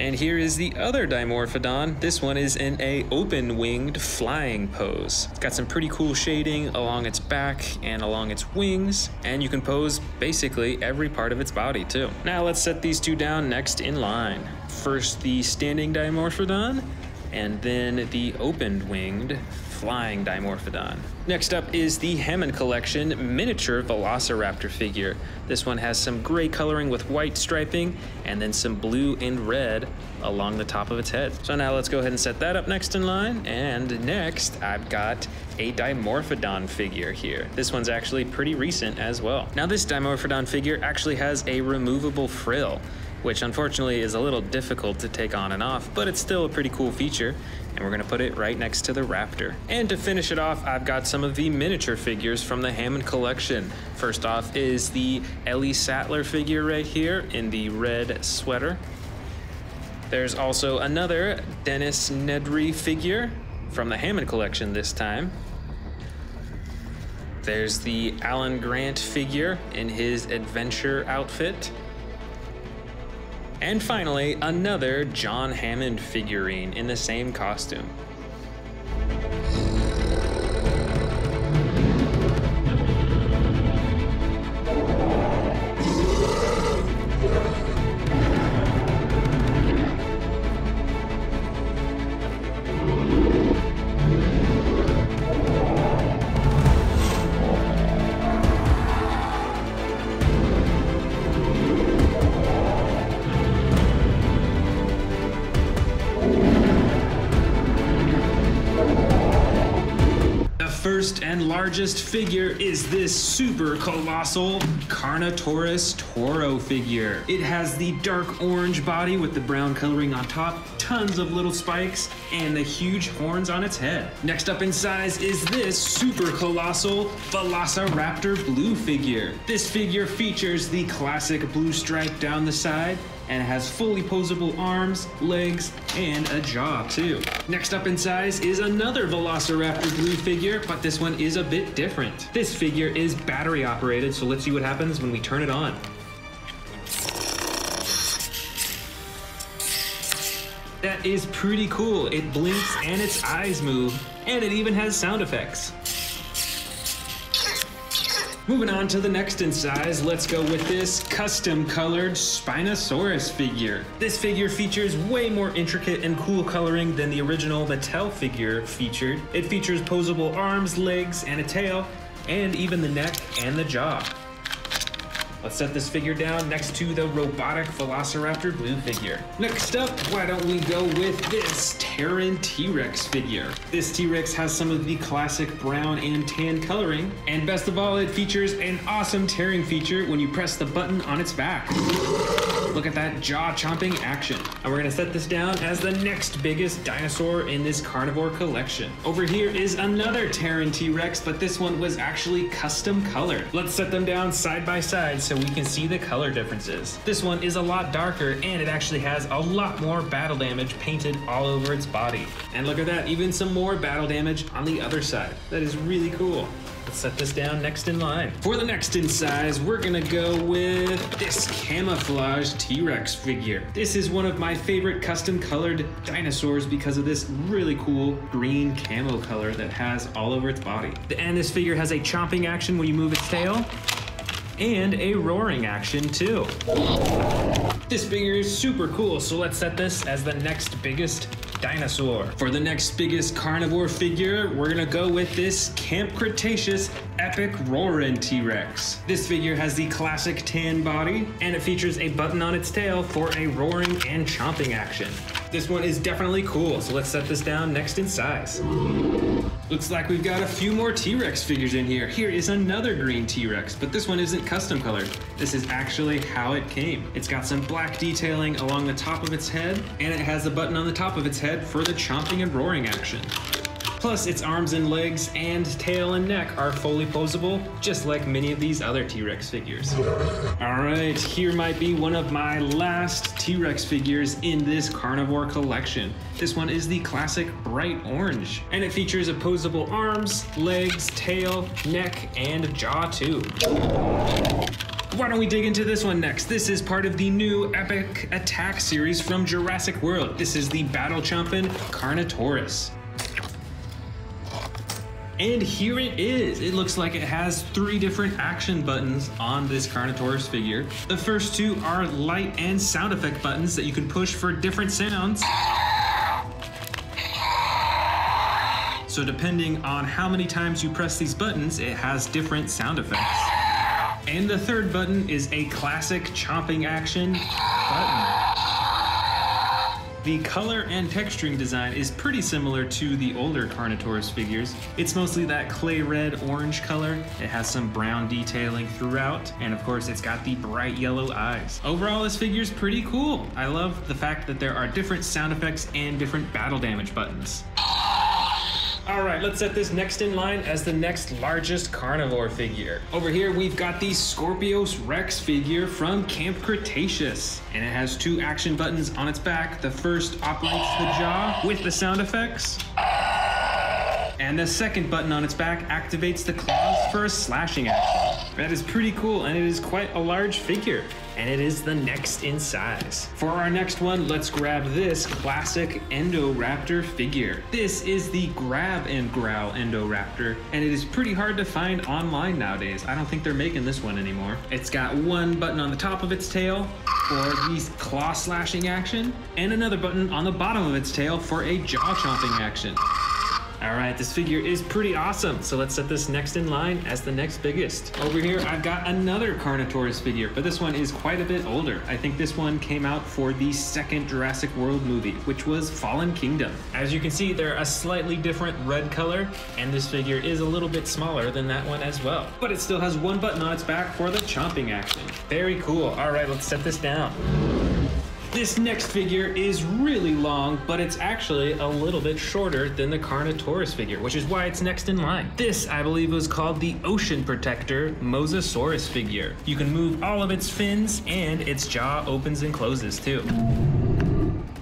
And here is the other Dimorphodon. This one is in a open-winged flying pose. It's got some pretty cool shading along its back and along its wings, and you can pose basically every part of its body too. Now let's set these two down next in line. First the standing Dimorphodon, and then the open-winged flying Dimorphodon. Next up is the Hammond Collection miniature Velociraptor figure. This one has some gray coloring with white striping and then some blue and red along the top of its head. So now let's go ahead and set that up next in line. And next I've got a Dimorphodon figure here. This one's actually pretty recent as well. Now this Dimorphodon figure actually has a removable frill, which unfortunately is a little difficult to take on and off, but it's still a pretty cool feature, and we're gonna put it right next to the Raptor. And to finish it off, I've got some of the miniature figures from the Hammond Collection. First off is the Ellie Sattler figure right here in the red sweater. There's also another Dennis Nedry figure from the Hammond Collection this time. There's the Alan Grant figure in his adventure outfit. And finally, another John Hammond figurine in the same costume. First and largest figure is this super colossal Carnotaurus Toro figure. It has the dark orange body with the brown coloring on top, tons of little spikes, and the huge horns on its head. Next up in size is this super colossal Velociraptor blue figure. This figure features the classic blue stripe down the side, and has fully posable arms, legs, and a jaw too. Next up in size is another Velociraptor blue figure, but this one is a bit different. This figure is battery operated, so let's see what happens when we turn it on. That is pretty cool. It blinks and its eyes move, and it even has sound effects. Moving on to the next in size, let's go with this custom colored Spinosaurus figure. This figure features way more intricate and cool coloring than the original Mattel figure featured. It features posable arms, legs, and a tail, and even the neck and the jaw. Let's set this figure down next to the robotic Velociraptor blue figure. Next up, why don't we go with this Terran T-Rex figure. This T-Rex has some of the classic brown and tan coloring, and best of all, it features an awesome tearing feature when you press the button on its back. Look at that jaw-chomping action. And we're gonna set this down as the next biggest dinosaur in this carnivore collection. Over here is another Terran T-Rex, but this one was actually custom colored. Let's set them down side by side so we can see the color differences. This one is a lot darker, and it actually has a lot more battle damage painted all over its body. And look at that, even some more battle damage on the other side. That is really cool. Let's set this down next in line. For the next in size, we're gonna go with this camouflage T-Rex figure. This is one of my favorite custom colored dinosaurs because of this really cool green camo color that has all over its body. And this figure has a chomping action when you move its tail, and a roaring action too. This figure is super cool, so let's set this as the next biggest dinosaur. For the next biggest carnivore figure, we're gonna go with this Camp Cretaceous Epic Roarin' T-Rex. This figure has the classic tan body, and it features a button on its tail for a roaring and chomping action. This one is definitely cool, so let's set this down next in size. Looks like we've got a few more T-Rex figures in here. Here is another green T-Rex, but this one isn't custom colored. This is actually how it came. It's got some black detailing along the top of its head, and it has a button on the top of its head for the chomping and roaring action. Plus, its arms and legs and tail and neck are fully posable, just like many of these other T-Rex figures. All right, here might be one of my last T-Rex figures in this carnivore collection. This one is the classic bright orange, and it features opposable arms, legs, tail, neck, and jaw too. Why don't we dig into this one next? This is part of the new Epic Attack series from Jurassic World. This is the Battle Chompin Carnotaurus. And here it is. It looks like it has 3 different action buttons on this Carnotaurus figure. The first 2 are light and sound effect buttons that you can push for different sounds. So depending on how many times you press these buttons, it has different sound effects. And the third button is a classic chomping action button. The color and texturing design is pretty similar to the older Carnotaurus figures. It's mostly that clay red orange color. It has some brown detailing throughout, and of course it's got the bright yellow eyes. Overall, this figure is pretty cool. I love the fact that there are different sound effects and different battle damage buttons. All right, let's set this next in line as the next largest carnivore figure. Over here, we've got the Scorpios Rex figure from Camp Cretaceous, and it has 2 action buttons on its back. The first operates the jaw with the sound effects, and the second button on its back activates the claws for a slashing action. That is pretty cool, and it is quite a large figure, and it is the next in size. For our next one, let's grab this classic Endoraptor figure. This is the Grab and Growl Endoraptor, and it is pretty hard to find online nowadays. I don't think they're making this one anymore. It's got 1 button on the top of its tail for the claw slashing action, and another button on the bottom of its tail for a jaw chomping action. All right, this figure is pretty awesome, so let's set this next in line as the next biggest. Over here, I've got another Carnotaurus figure, but this one is quite a bit older. I think this one came out for the second Jurassic World movie, which was Fallen Kingdom. As you can see, they're a slightly different red color, and this figure is a little bit smaller than that one as well. But it still has 1 button on its back for the chomping action. Very cool. All right, let's set this down. This next figure is really long, but it's actually a little bit shorter than the Carnotaurus figure, which is why it's next in line. This, I believe, was called the Ocean Protector Mosasaurus figure. You can move all of its fins, and its jaw opens and closes too.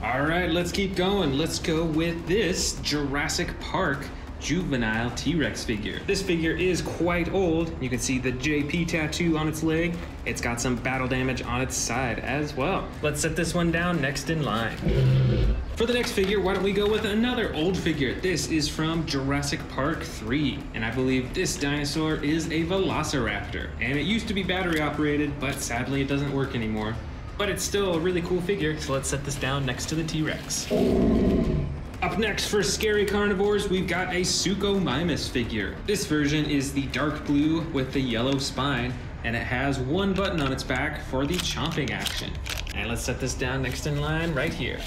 All right, let's keep going. Let's go with this Jurassic Park juvenile T-Rex figure. This figure is quite old. You can see the JP tattoo on its leg. It's got some battle damage on its side as well. Let's set this one down next in line. For the next figure, why don't we go with another old figure? This is from Jurassic Park 3, and I believe this dinosaur is a Velociraptor. And it used to be battery operated, but sadly it doesn't work anymore. But it's still a really cool figure, so let's set this down next to the T-Rex. Up next for scary carnivores, we've got a Suchomimus figure. This version is the dark blue with the yellow spine, and it has 1 button on its back for the chomping action. And let's set this down next in line right here.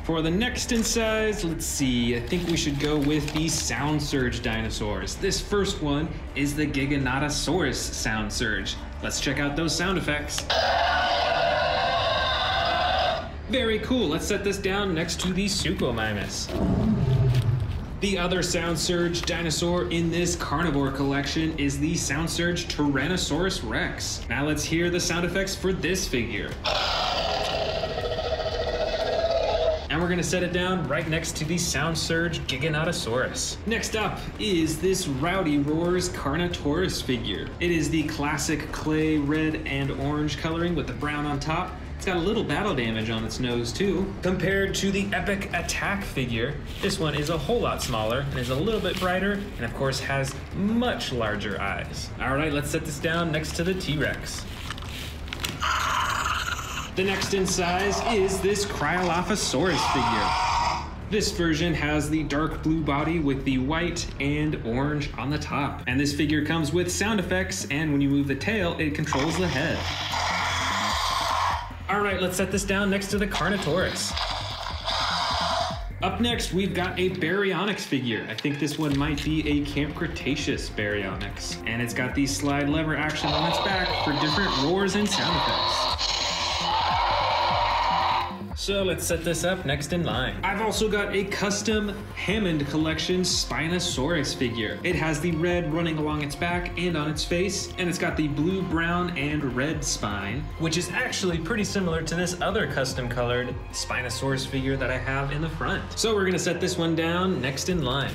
For the next in size, let's see, I think we should go with the Sound Surge dinosaurs. This first one is the Giganotosaurus Sound Surge. Let's check out those sound effects. Very cool. Let's set this down next to the Suchomimus. The other Sound Surge dinosaur in this carnivore collection is the Sound Surge Tyrannosaurus Rex. Now let's hear the sound effects for this figure. And we're gonna set it down right next to the Sound Surge Giganotosaurus. Next up is this Rowdy Roars Carnotaurus figure. It is the classic clay red and orange coloring with the brown on top. It's got a little battle damage on its nose too. Compared to the Epic Attack figure, this one is a whole lot smaller and is a little bit brighter, and of course has much larger eyes. All right, let's set this down next to the T-Rex. The next in size is this Cryolophosaurus figure. This version has the dark blue body with the white and orange on the top. And this figure comes with sound effects, and when you move the tail, it controls the head. All right, let's set this down next to the Carnotaurus. Up next, we've got a Baryonyx figure. I think this one might be a Camp Cretaceous Baryonyx. And it's got the slide lever action on its back for different roars and sound effects. So let's set this up next in line. I've also got a custom Hammond Collection Spinosaurus figure. It has the red running along its back and on its face, and it's got the blue, brown, and red spine, which is actually pretty similar to this other custom colored Spinosaurus figure that I have in the front. So we're gonna set this one down next in line.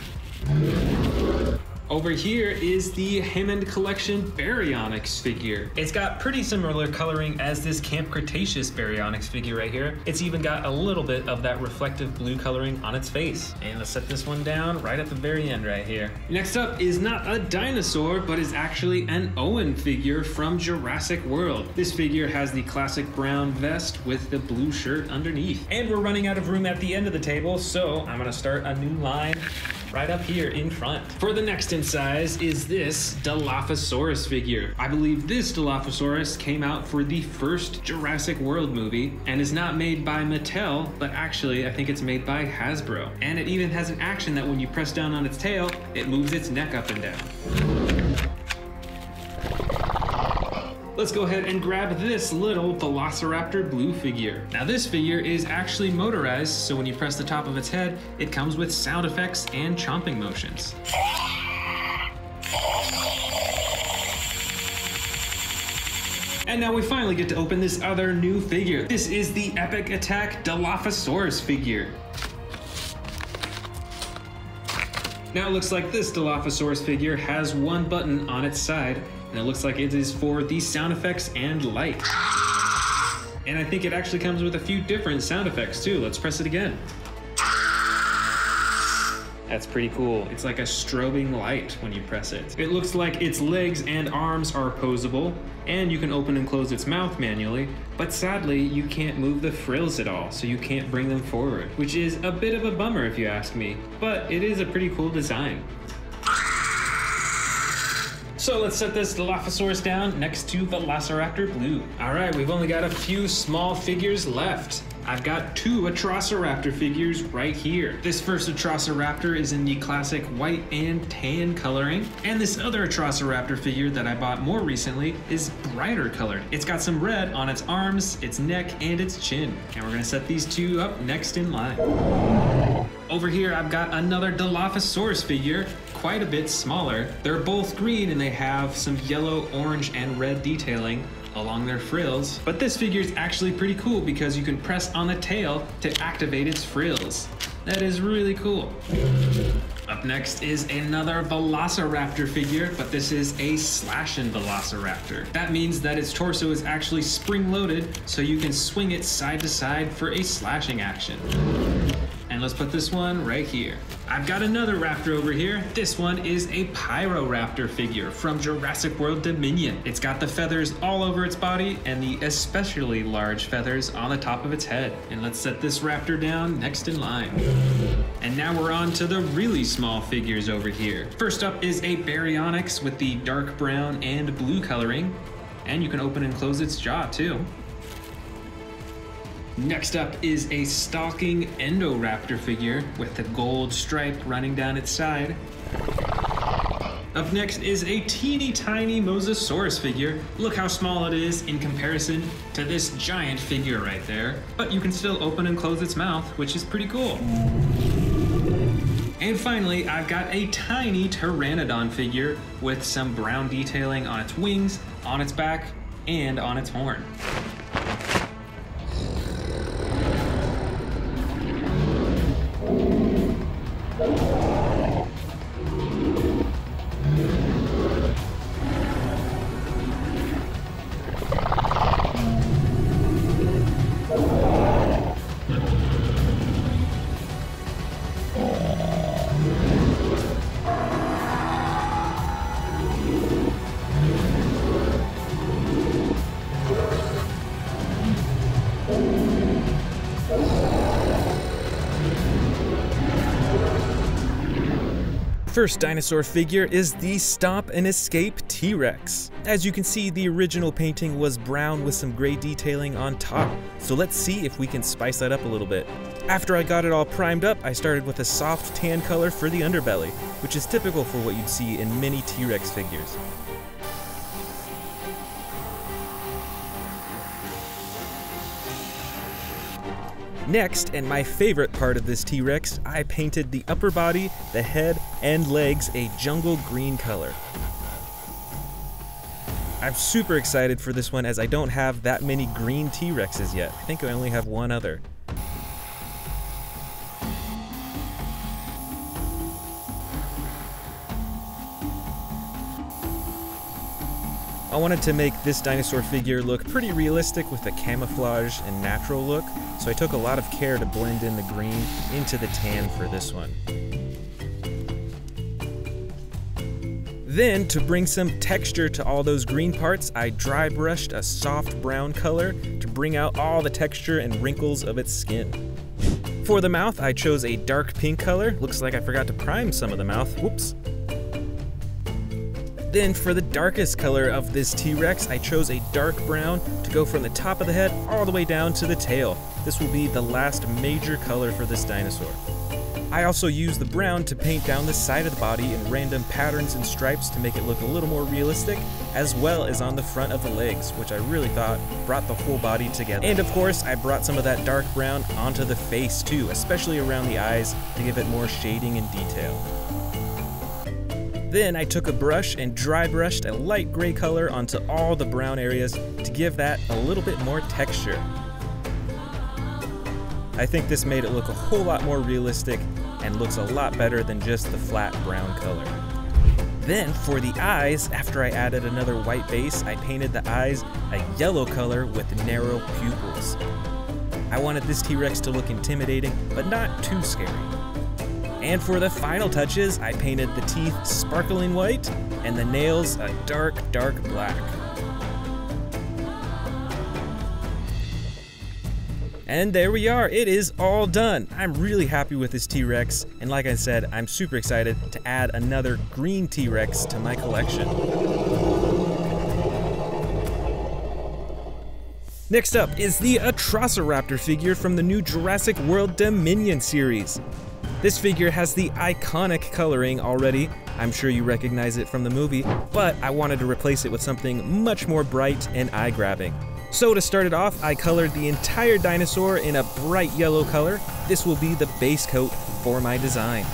Over here is the Hammond Collection Baryonyx figure. It's got pretty similar coloring as this Camp Cretaceous Baryonyx figure right here. It's even got a little bit of that reflective blue coloring on its face. And let's set this one down right at the very end right here. Next up is not a dinosaur, but is actually an Owen figure from Jurassic World. This figure has the classic brown vest with the blue shirt underneath. And we're running out of room at the end of the table, so I'm gonna start a new line right up here in front. For the next in size is this Dilophosaurus figure. I believe this Dilophosaurus came out for the first Jurassic World movie and is not made by Mattel, but actually I think it's made by Hasbro. And it even has an action that when you press down on its tail, it moves its neck up and down. Let's go ahead and grab this little Velociraptor blue figure. Now this figure is actually motorized, so when you press the top of its head, it comes with sound effects and chomping motions. And now we finally get to open this other new figure. This is the Epic Attack Dilophosaurus figure. Now it looks like this Dilophosaurus figure has one button on its side, and it looks like it is for the sound effects and light. And I think it actually comes with a few different sound effects too. Let's press it again. That's pretty cool. It's like a strobing light when you press it. It looks like its legs and arms are posable, and you can open and close its mouth manually, but sadly you can't move the frills at all, so you can't bring them forward, which is a bit of a bummer if you ask me, but it is a pretty cool design. So let's set this Dilophosaurus down next to Velociraptor Blue. All right, we've only got a few small figures left. I've got two Atrociraptor figures right here. This first Atrociraptor is in the classic white and tan coloring, and this other Atrociraptor figure that I bought more recently is brighter colored. It's got some red on its arms, its neck, and its chin. And we're gonna set these two up next in line. Over here, I've got another Dilophosaurus figure, quite a bit smaller. They're both green and they have some yellow, orange, and red detailing along their frills. But this figure is actually pretty cool because you can press on the tail to activate its frills. That is really cool. Up next is another Velociraptor figure, but this is a Slashin' Velociraptor. That means that its torso is actually spring-loaded, so you can swing it side to side for a slashing action. And let's put this one right here. I've got another raptor over here. This one is a Pyroraptor figure from Jurassic World Dominion. It's got the feathers all over its body and the especially large feathers on the top of its head. And let's set this raptor down next in line. And now we're on to the really small figures over here. First up is a Baryonyx with the dark brown and blue coloring. And you can open and close its jaw too. Next up is a stalking Endoraptor figure with the gold stripe running down its side. Up next is a teeny tiny Mosasaurus figure. Look how small it is in comparison to this giant figure right there. But you can still open and close its mouth, which is pretty cool. And finally, I've got a tiny Pteranodon figure with some brown detailing on its wings, on its back, and on its horn. First dinosaur figure is the Stomp and Escape T-Rex. As you can see, the original painting was brown with some gray detailing on top, so let's see if we can spice that up a little bit. After I got it all primed up, I started with a soft tan color for the underbelly, which is typical for what you'd see in many T-Rex figures. Next, and my favorite part of this T-Rex, I painted the upper body, the head, and legs a jungle green color. I'm super excited for this one as I don't have that many green T-Rexes yet. I think I only have one other. I wanted to make this dinosaur figure look pretty realistic with a camouflage and natural look, so I took a lot of care to blend in the green into the tan for this one. Then, to bring some texture to all those green parts, I dry brushed a soft brown color to bring out all the texture and wrinkles of its skin. For the mouth, I chose a dark pink color. Looks like I forgot to prime some of the mouth. Whoops. Then for the darkest color of this T-Rex, I chose a dark brown to go from the top of the head all the way down to the tail. This will be the last major color for this dinosaur. I also used the brown to paint down the side of the body in random patterns and stripes to make it look a little more realistic, as well as on the front of the legs, which I really thought brought the whole body together. And of course, I brought some of that dark brown onto the face too, especially around the eyes to give it more shading and detail. Then I took a brush and dry brushed a light gray color onto all the brown areas to give that a little bit more texture. I think this made it look a whole lot more realistic and looks a lot better than just the flat brown color. Then for the eyes, after I added another white base, I painted the eyes a yellow color with narrow pupils. I wanted this T-Rex to look intimidating, but not too scary. And for the final touches, I painted the teeth sparkling white and the nails a dark, dark black. And there we are, it is all done. I'm really happy with this T-Rex, and like I said, I'm super excited to add another green T-Rex to my collection. Next up is the Atrociraptor figure from the new Jurassic World Dominion series. This figure has the iconic coloring already. I'm sure you recognize it from the movie, but I wanted to replace it with something much more bright and eye-grabbing. So to start it off, I colored the entire dinosaur in a bright yellow color. This will be the base coat for my design.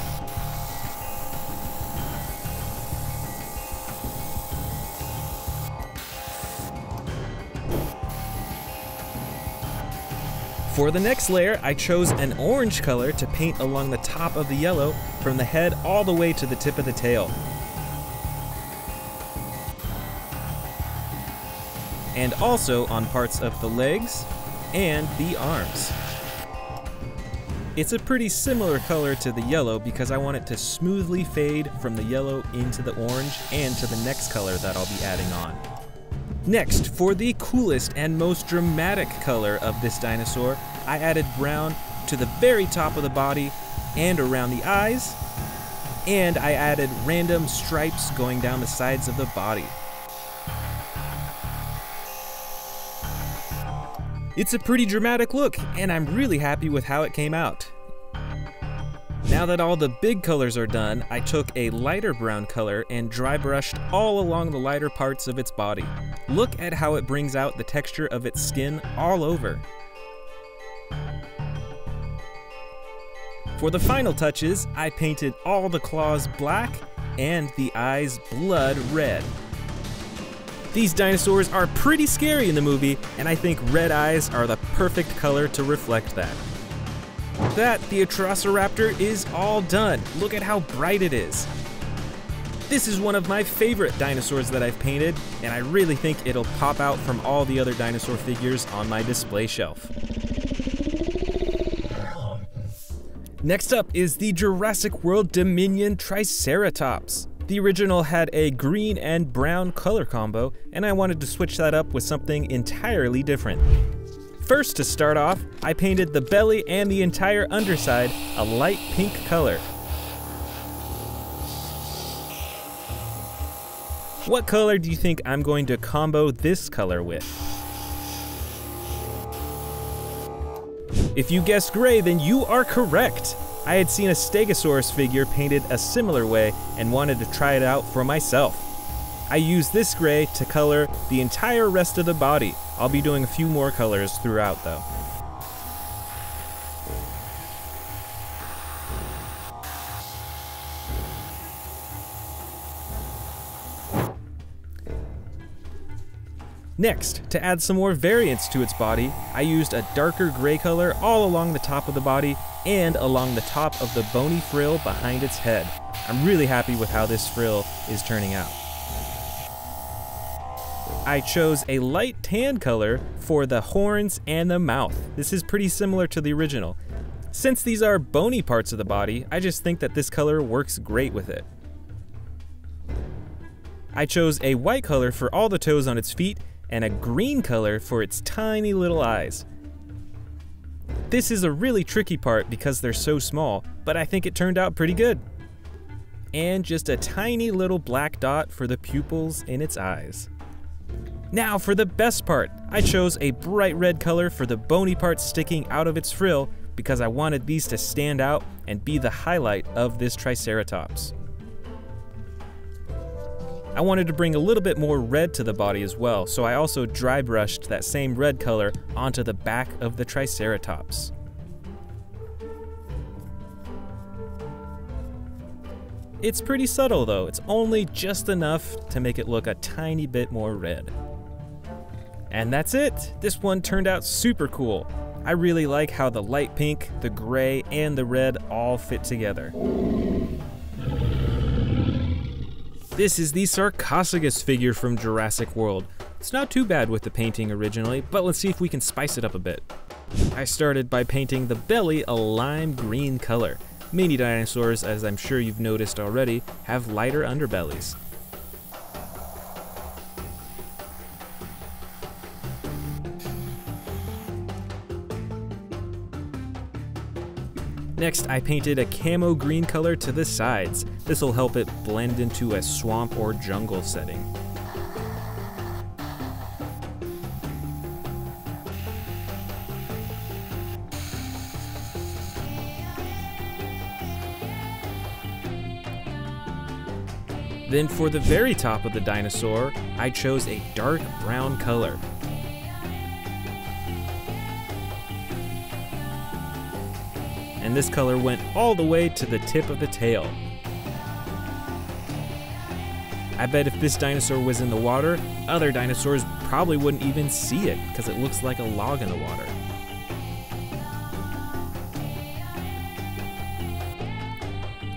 For the next layer, I chose an orange color to paint along the top of the yellow from the head all the way to the tip of the tail. And also on parts of the legs and the arms. It's a pretty similar color to the yellow because I want it to smoothly fade from the yellow into the orange and to the next color that I'll be adding on. Next, for the coolest and most dramatic color of this dinosaur, I added brown to the very top of the body and around the eyes, and I added random stripes going down the sides of the body. It's a pretty dramatic look, and I'm really happy with how it came out. Now that all the big colors are done, I took a lighter brown color and dry brushed all along the lighter parts of its body. Look at how it brings out the texture of its skin all over. For the final touches, I painted all the claws black and the eyes blood red. These dinosaurs are pretty scary in the movie, and I think red eyes are the perfect color to reflect that. The Atrociraptor is all done. Look at how bright it is. This is one of my favorite dinosaurs that I've painted, and I really think it'll pop out from all the other dinosaur figures on my display shelf. Next up is the Jurassic World Dominion Triceratops. The original had a green and brown color combo, and I wanted to switch that up with something entirely different. First, to start off, I painted the belly and the entire underside a light pink color. What color do you think I'm going to combo this color with? If you guessed gray, then you are correct. I had seen a Stegosaurus figure painted a similar way and wanted to try it out for myself. I used this gray to color the entire rest of the body. I'll be doing a few more colors throughout though. Next, to add some more variance to its body, I used a darker gray color all along the top of the body and along the top of the bony frill behind its head. I'm really happy with how this frill is turning out. I chose a light tan color for the horns and the mouth. This is pretty similar to the original. Since these are bony parts of the body, I just think that this color works great with it. I chose a white color for all the toes on its feet and a green color for its tiny little eyes. This is a really tricky part because they're so small, but I think it turned out pretty good. And just a tiny little black dot for the pupils in its eyes. Now for the best part, I chose a bright red color for the bony parts sticking out of its frill because I wanted these to stand out and be the highlight of this Triceratops. I wanted to bring a little bit more red to the body as well, so I also dry brushed that same red color onto the back of the Triceratops. It's pretty subtle though, it's only just enough to make it look a tiny bit more red. And that's it! This one turned out super cool. I really like how the light pink, the gray, and the red all fit together. This is the Sarcophagus figure from Jurassic World. It's not too bad with the painting originally, but let's see if we can spice it up a bit. I started by painting the belly a lime green color. Many dinosaurs, as I'm sure you've noticed already, have lighter underbellies. Next, I painted a camo green color to the sides. This will help it blend into a swamp or jungle setting. Then for the very top of the dinosaur, I chose a dark brown color. And this color went all the way to the tip of the tail. I bet if this dinosaur was in the water, other dinosaurs probably wouldn't even see it because it looks like a log in the water.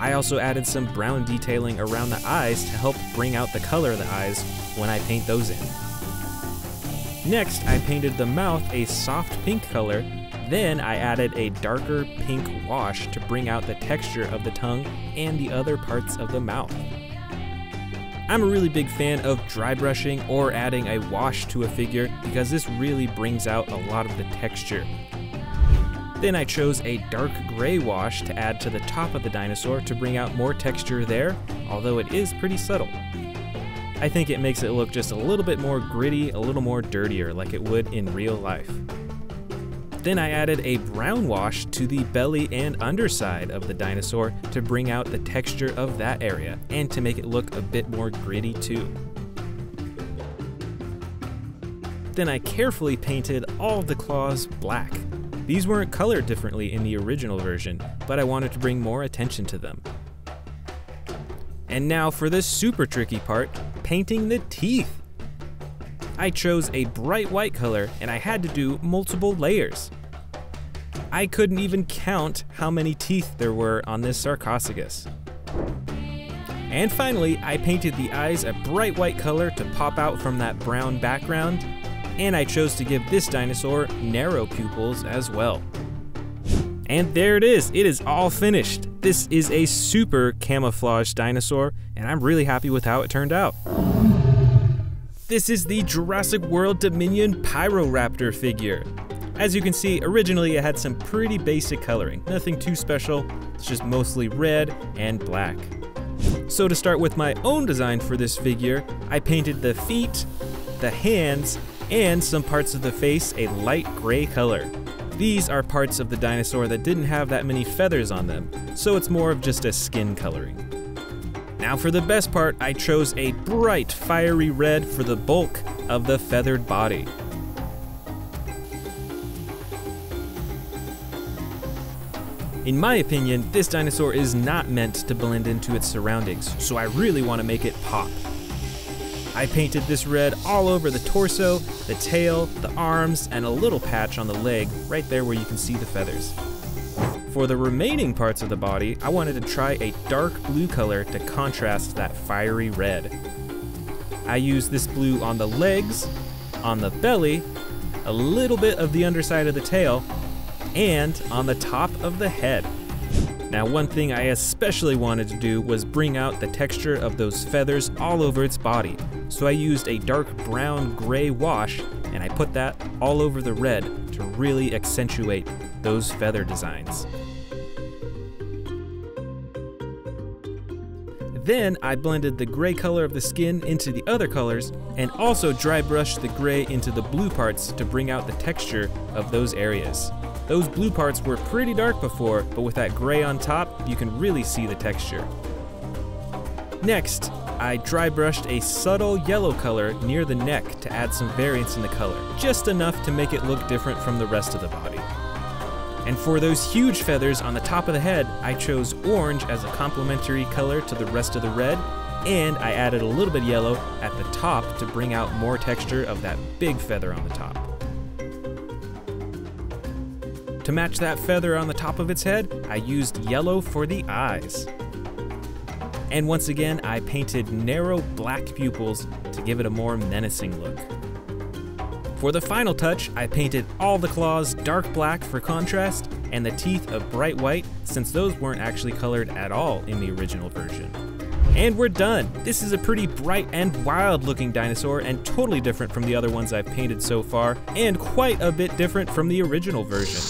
I also added some brown detailing around the eyes to help bring out the color of the eyes when I paint those in. Next, I painted the mouth a soft pink color. Then I added a darker pink wash to bring out the texture of the tongue and the other parts of the mouth. I'm a really big fan of dry brushing or adding a wash to a figure because this really brings out a lot of the texture. Then I chose a dark gray wash to add to the top of the dinosaur to bring out more texture there, although it is pretty subtle. I think it makes it look just a little bit more gritty, a little more dirtier like it would in real life. Then I added a brown wash to the belly and underside of the dinosaur to bring out the texture of that area and to make it look a bit more gritty too. Then I carefully painted all of the claws black. These weren't colored differently in the original version, but I wanted to bring more attention to them. And now for the super tricky part, painting the teeth. I chose a bright white color and I had to do multiple layers. I couldn't even count how many teeth there were on this Sarcophagus. And finally, I painted the eyes a bright white color to pop out from that brown background, and I chose to give this dinosaur narrow pupils as well. And there it is all finished. This is a super camouflaged dinosaur, and I'm really happy with how it turned out. This is the Jurassic World Dominion Pyroraptor figure. As you can see, originally it had some pretty basic coloring, nothing too special, it's just mostly red and black. So to start with my own design for this figure, I painted the feet, the hands, and some parts of the face a light gray color. These are parts of the dinosaur that didn't have that many feathers on them, so it's more of just a skin coloring. Now for the best part, I chose a bright fiery red for the bulk of the feathered body. In my opinion, this dinosaur is not meant to blend into its surroundings, so I really want to make it pop. I painted this red all over the torso, the tail, the arms, and a little patch on the leg right there where you can see the feathers. For the remaining parts of the body, I wanted to try a dark blue color to contrast that fiery red. I used this blue on the legs, on the belly, a little bit of the underside of the tail, and on the top of the head. Now, one thing I especially wanted to do was bring out the texture of those feathers all over its body. So I used a dark brown gray wash and I put that all over the red to really accentuate those feather designs. Then I blended the gray color of the skin into the other colors and also dry brushed the gray into the blue parts to bring out the texture of those areas. Those blue parts were pretty dark before, but with that gray on top, you can really see the texture. Next, I dry brushed a subtle yellow color near the neck to add some variance in the color, just enough to make it look different from the rest of the body. And for those huge feathers on the top of the head, I chose orange as a complementary color to the rest of the red, and I added a little bit yellow at the top to bring out more texture of that big feather on the top. To match that feather on the top of its head, I used yellow for the eyes. And once again, I painted narrow black pupils to give it a more menacing look. For the final touch, I painted all the claws dark black for contrast and the teeth a bright white, since those weren't actually colored at all in the original version. And we're done! This is a pretty bright and wild looking dinosaur and totally different from the other ones I've painted so far, and quite a bit different from the original version.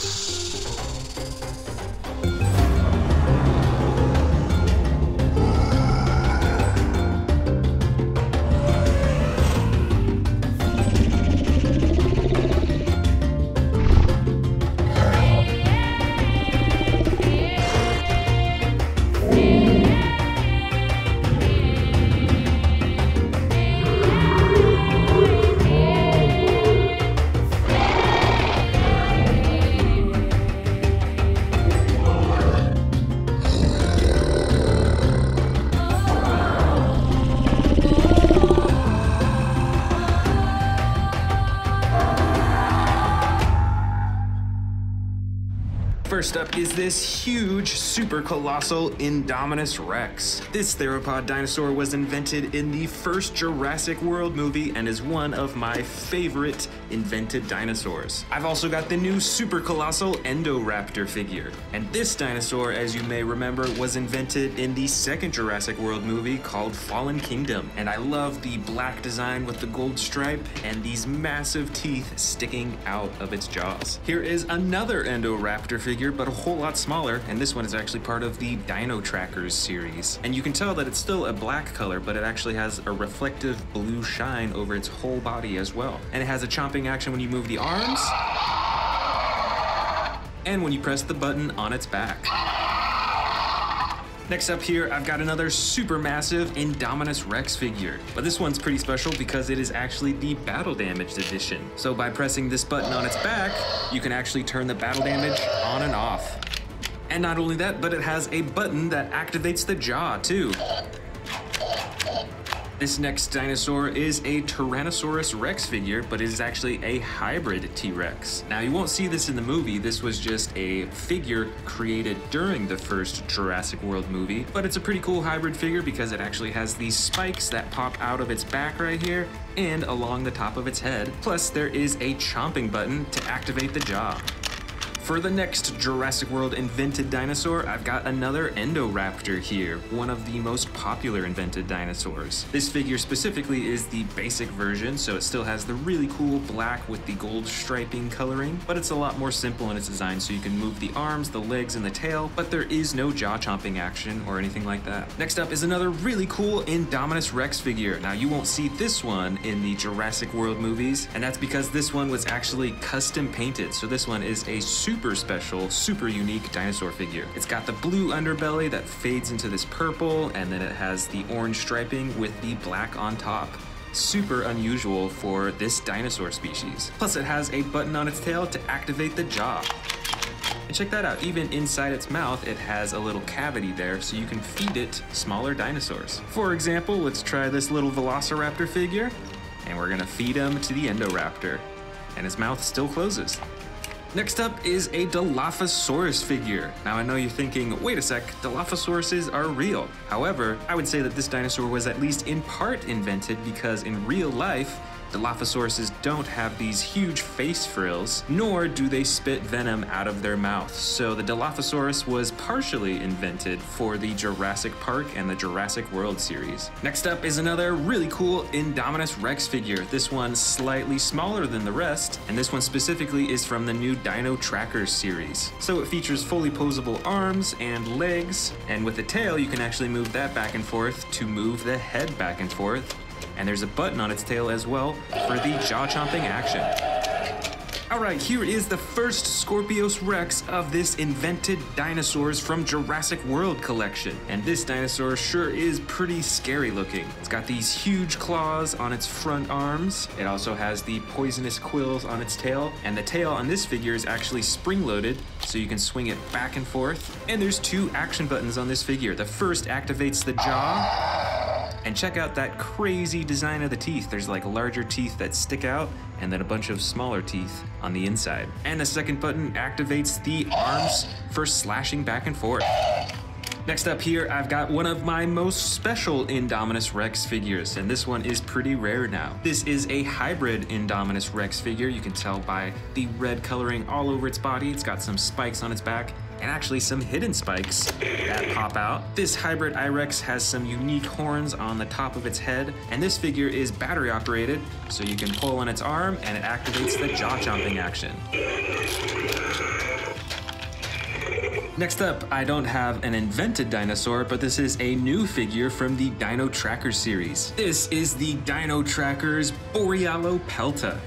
First up is this huge, super colossal Indominus Rex. This theropod dinosaur was invented in the first Jurassic World movie and is one of my favorite invented dinosaurs. I've also got the new super colossal Endoraptor figure. And this dinosaur, as you may remember, was invented in the second Jurassic World movie called Fallen Kingdom. And I love the black design with the gold stripe and these massive teeth sticking out of its jaws. Here is another Endoraptor figure, but a whole lot smaller, and this one is actually part of the Dino Trackers series. And you can tell that it's still a black color, but it actually has a reflective blue shine over its whole body as well. And it has a chomping action when you move the arms, and when you press the button on its back. Next up here, I've got another super massive Indominus Rex figure. But this one's pretty special because it is actually the battle damaged edition. So by pressing this button on its back, you can actually turn the battle damage on and off. And not only that, but it has a button that activates the jaw too. This next dinosaur is a Tyrannosaurus Rex figure, but it is actually a hybrid T-Rex. Now, you won't see this in the movie. This was just a figure created during the first Jurassic World movie, but it's a pretty cool hybrid figure because it actually has these spikes that pop out of its back right here and along the top of its head. Plus, there is a chomping button to activate the jaw. For the next Jurassic World invented dinosaur, I've got another Endoraptor here, one of the most popular invented dinosaurs. This figure specifically is the basic version, so it still has the really cool black with the gold striping coloring, but it's a lot more simple in its design, so you can move the arms, the legs, and the tail, but there is no jaw chomping action or anything like that. Next up is another really cool Indominus Rex figure. Now, you won't see this one in the Jurassic World movies, and that's because this one was actually custom painted, so this one is a super special, super unique dinosaur figure. It's got the blue underbelly that fades into this purple, and then it has the orange striping with the black on top. Super unusual for this dinosaur species. Plus, it has a button on its tail to activate the jaw. And check that out, even inside its mouth, it has a little cavity there so you can feed it smaller dinosaurs. For example, let's try this little Velociraptor figure, and we're gonna feed him to the Endoraptor, and his mouth still closes. Next up is a Dilophosaurus figure. Now I know you're thinking, wait a sec, Dilophosauruses are real. However, I would say that this dinosaur was at least in part invented because in real life, Dilophosauruses don't have these huge face frills, nor do they spit venom out of their mouth. So the Dilophosaurus was partially invented for the Jurassic Park and the Jurassic World series. Next up is another really cool Indominus Rex figure. This one's slightly smaller than the rest, and this one specifically is from the new Dino Trackers series. So it features fully posable arms and legs, and with the tail you can actually move that back and forth to move the head back and forth. And there's a button on its tail as well for the jaw-chomping action. Alright, here is the first Scorpios Rex of this Invented Dinosaurs from Jurassic World collection. And this dinosaur sure is pretty scary looking. It's got these huge claws on its front arms. It also has the poisonous quills on its tail. And the tail on this figure is actually spring-loaded, so you can swing it back and forth. And there's 2 action buttons on this figure. The first activates the jaw. And check out that crazy design of the teeth. There's like larger teeth that stick out and then a bunch of smaller teeth on the inside. And the second button activates the arms for slashing back and forth. Next up here, I've got one of my most special Indominus Rex figures, and this one is pretty rare now. This is a hybrid Indominus Rex figure. You can tell by the red coloring all over its body. It's got some spikes on its back, and actually some hidden spikes that pop out. This hybrid I-Rex has some unique horns on the top of its head, and this figure is battery operated, so you can pull on its arm and it activates the jaw-chomping action. Next up, I don't have an invented dinosaur, but this is a new figure from the Dino Trackers series. This is the Dino Trackers Borealopelta.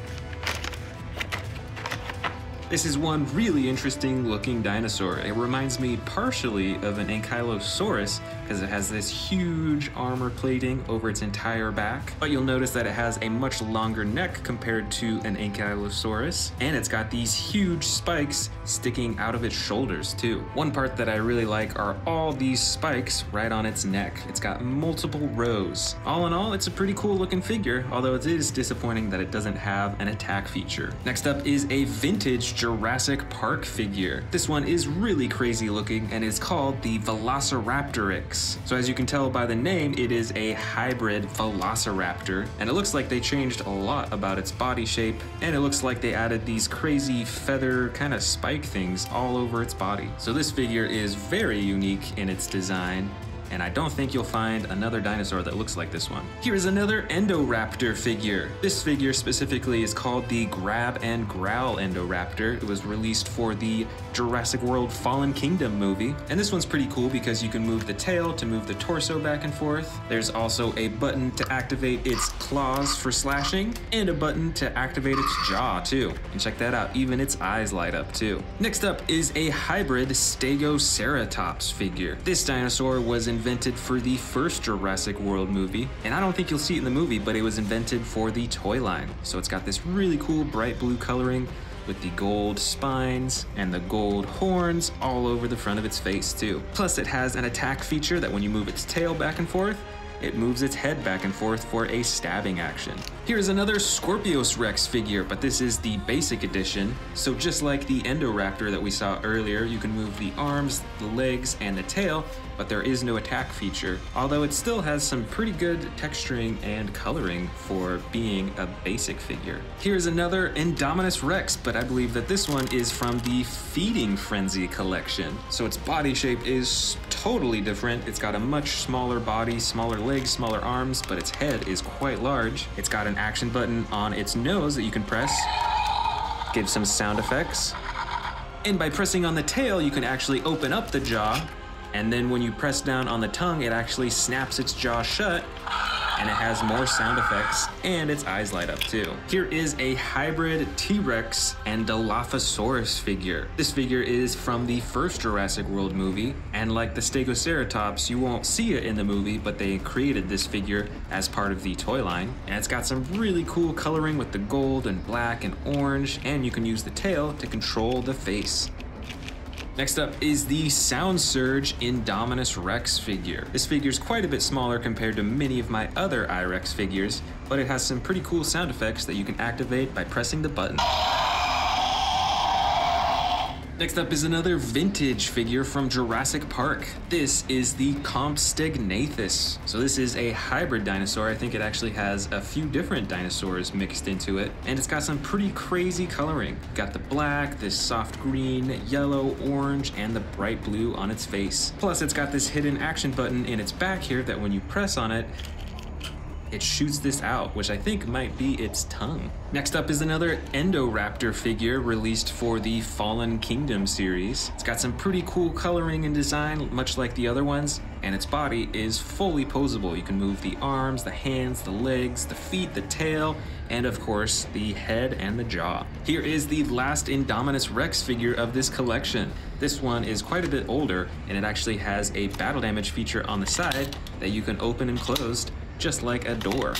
This is one really interesting looking dinosaur. It reminds me partially of an Ankylosaurus because it has this huge armor plating over its entire back. But you'll notice that it has a much longer neck compared to an Ankylosaurus, and it's got these huge spikes sticking out of its shoulders too. One part that I really like are all these spikes right on its neck. It's got multiple rows. All in all, it's a pretty cool looking figure, although it is disappointing that it doesn't have an attack feature. Next up is a vintage Jurassic Park figure. This one is really crazy looking and is called the Velociraptorix. So as you can tell by the name, it is a hybrid Velociraptor, and it looks like they changed a lot about its body shape, and it looks like they added these crazy feather kind of spike things all over its body. So this figure is very unique in its design, and I don't think you'll find another dinosaur that looks like this one. Here's another Endoraptor figure. This figure specifically is called the Grab and Growl Endoraptor. It was released for the Jurassic World Fallen Kingdom movie. And this one's pretty cool because you can move the tail to move the torso back and forth. There's also a button to activate its claws for slashing, and a button to activate its jaw too. And check that out, even its eyes light up too. Next up is a hybrid Stegoceratops figure. This dinosaur was invented for the first Jurassic World movie, and I don't think you'll see it in the movie, but it was invented for the toy line. So it's got this really cool bright blue coloring with the gold spines and the gold horns all over the front of its face too. Plus it has an attack feature that when you move its tail back and forth, it moves its head back and forth for a stabbing action. Here's another Scorpios Rex figure, but this is the basic edition. So just like the Endoraptor that we saw earlier, you can move the arms, the legs, and the tail, but there is no attack feature, although it still has some pretty good texturing and coloring for being a basic figure. Here's another Indominus Rex, but I believe that this one is from the Feeding Frenzy collection. So its body shape is totally different. It's got a much smaller body, smaller legs, smaller arms, but its head is quite large. It's got an action button on its nose that you can press, give some sound effects. And by pressing on the tail, you can actually open up the jaw, and then when you press down on the tongue, it actually snaps its jaw shut, and it has more sound effects, and its eyes light up too. Here is a hybrid T-Rex and Dilophosaurus figure. This figure is from the first Jurassic World movie, and like the Stegoceratops, you won't see it in the movie, but they created this figure as part of the toy line. And it's got some really cool coloring with the gold and black and orange, and you can use the tail to control the face. Next up is the Sound Surge Indominus Rex figure. This figure is quite a bit smaller compared to many of my other I-Rex figures, but it has some pretty cool sound effects that you can activate by pressing the button. Next up is another vintage figure from Jurassic Park. This is the Compsognathus. So this is a hybrid dinosaur. I think it actually has a few different dinosaurs mixed into it, and it's got some pretty crazy coloring. Got the black, this soft green, yellow, orange, and the bright blue on its face. Plus it's got this hidden action button in its back here that when you press on it, it shoots this out, which I think might be its tongue. Next up is another Endoraptor figure released for the Fallen Kingdom series. It's got some pretty cool coloring and design, much like the other ones, and its body is fully posable. You can move the arms, the hands, the legs, the feet, the tail, and of course, the head and the jaw. Here is the last Indominus Rex figure of this collection. This one is quite a bit older, and it actually has a battle damage feature on the side that you can open and close, just like a door.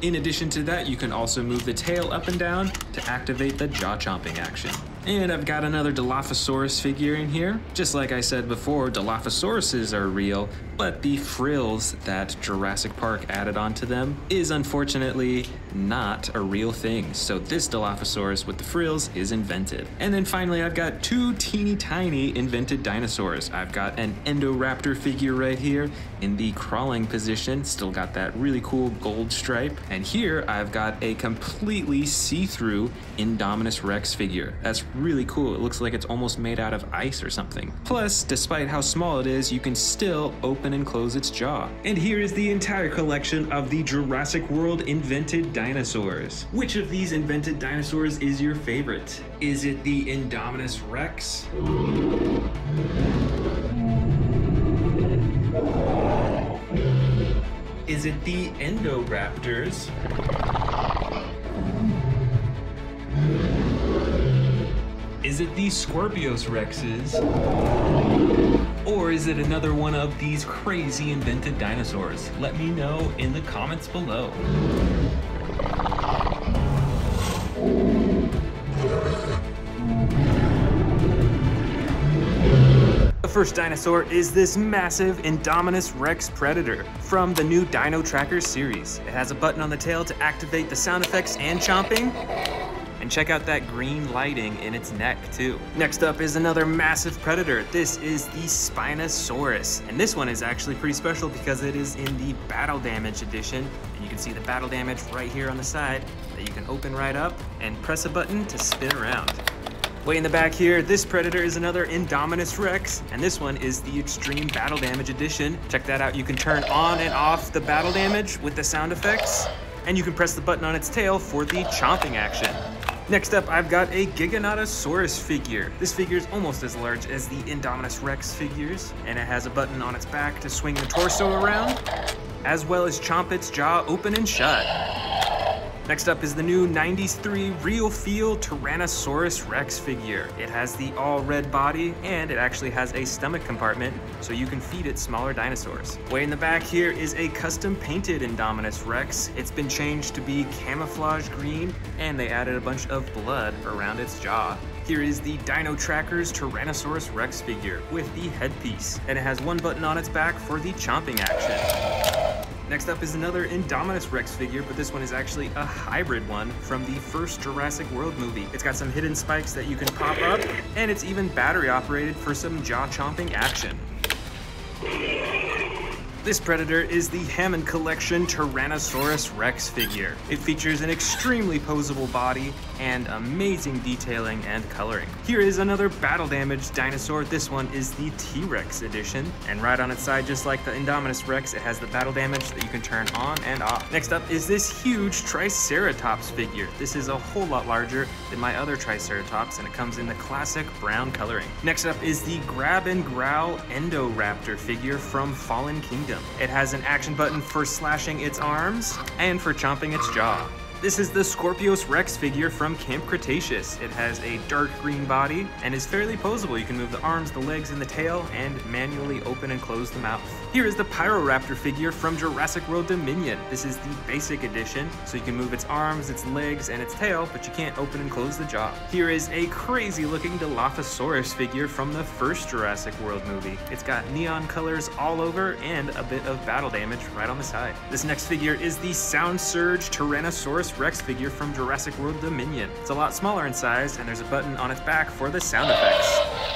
In addition to that, you can also move the tail up and down to activate the jaw chomping action. And I've got another Dilophosaurus figure in here. Just like I said before, Dilophosauruses are real, but the frills that Jurassic Park added onto them is unfortunately not a real thing. So this Dilophosaurus with the frills is invented. And then finally, I've got two teeny tiny invented dinosaurs. I've got an Endoraptor figure right here in the crawling position, still got that really cool gold stripe. And here I've got a completely see-through Indominus Rex figure. That's really cool. It looks like it's almost made out of ice or something. Plus, despite how small it is, you can still open and close its jaw. And here is the entire collection of the Jurassic World invented dinosaurs. Which of these invented dinosaurs is your favorite? Is it the Indominus Rex? Is it the Endoraptors? Is it the Scorpios Rexes? Or is it another one of these crazy invented dinosaurs? Let me know in the comments below. The first dinosaur is this massive Indominus Rex Predator from the new Dino Trackers series. It has a button on the tail to activate the sound effects and chomping. And check out that green lighting in its neck too. Next up is another massive predator. This is the Spinosaurus. And this one is actually pretty special because it is in the Battle Damage edition. And you can see the battle damage right here on the side that you can open right up and press a button to spin around. Way in the back here, this predator is another Indominus Rex, and this one is the Extreme Battle Damage edition. Check that out. You can turn on and off the battle damage with the sound effects, and you can press the button on its tail for the chomping action. Next up, I've got a Giganotosaurus figure. This figure is almost as large as the Indominus Rex figures, and it has a button on its back to swing the torso around, as well as chomp its jaw open and shut. Next up is the new 93 Real Feel Tyrannosaurus Rex figure. It has the all red body, and it actually has a stomach compartment, so you can feed it smaller dinosaurs. Way in the back here is a custom painted Indominus Rex. It's been changed to be camouflage green, and they added a bunch of blood around its jaw. Here is the Dino Trackers Tyrannosaurus Rex figure with the headpiece, and it has one button on its back for the chomping action. Next up is another Indominus Rex figure, but this one is actually a hybrid one from the first Jurassic World movie. It's got some hidden spikes that you can pop up, and it's even battery operated for some jaw-chomping action. This predator is the Hammond Collection Tyrannosaurus Rex figure. It features an extremely posable body and amazing detailing and coloring. Here is another battle damaged dinosaur. This one is the T-Rex edition, and right on its side, just like the Indominus Rex, it has the battle damage that you can turn on and off. Next up is this huge Triceratops figure. This is a whole lot larger than my other Triceratops, and it comes in the classic brown coloring. Next up is the Grab and Growl Endoraptor figure from Fallen Kingdom. It has an action button for slashing its arms and for chomping its jaw. This is the Scorpios Rex figure from Camp Cretaceous. It has a dark green body and is fairly posable. You can move the arms, the legs, and the tail and manually open and close the mouth. Here is the Pyroraptor figure from Jurassic World Dominion. This is the basic edition, so you can move its arms, its legs, and its tail, but you can't open and close the jaw. Here is a crazy looking Dilophosaurus figure from the first Jurassic World movie. It's got neon colors all over and a bit of battle damage right on the side. This next figure is the Sound Surge Tyrannosaurus Rex figure from Jurassic World Dominion. It's a lot smaller in size, and there's a button on its back for the sound effects.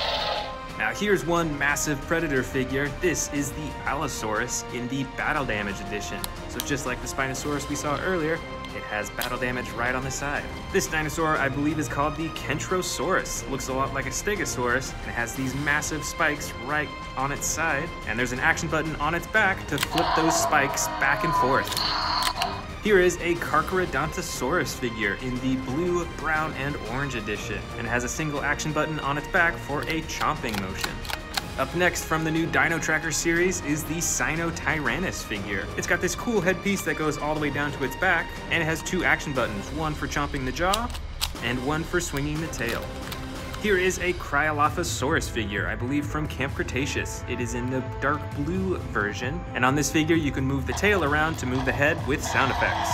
Now here's one massive Predator figure. This is the Allosaurus in the Battle Damage edition. So just like the Spinosaurus we saw earlier, it has battle damage right on the side. This dinosaur, I believe, is called the Kentrosaurus. It looks a lot like a Stegosaurus, and it has these massive spikes right on its side, and there's an action button on its back to flip those spikes back and forth. Here is a Carcharodontosaurus figure in the blue, brown, and orange edition, and it has a single action button on its back for a chomping motion. Up next from the new Dino Tracker series is the Sinotyrannus figure. It's got this cool headpiece that goes all the way down to its back, and it has two action buttons, one for chomping the jaw and one for swinging the tail. Here is a Cryolophosaurus figure, I believe from Camp Cretaceous. It is in the dark blue version, and on this figure you can move the tail around to move the head with sound effects.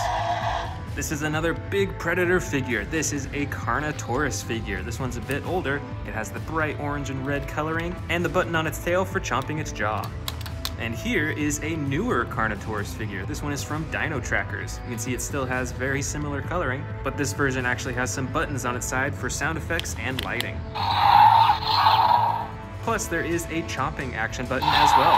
This is another big Predator figure. This is a Carnotaurus figure. This one's a bit older. It has the bright orange and red coloring and the button on its tail for chomping its jaw. And here is a newer Carnotaurus figure. This one is from Dino Trackers. You can see it still has very similar coloring, but this version actually has some buttons on its side for sound effects and lighting. Plus there is a chomping action button as well.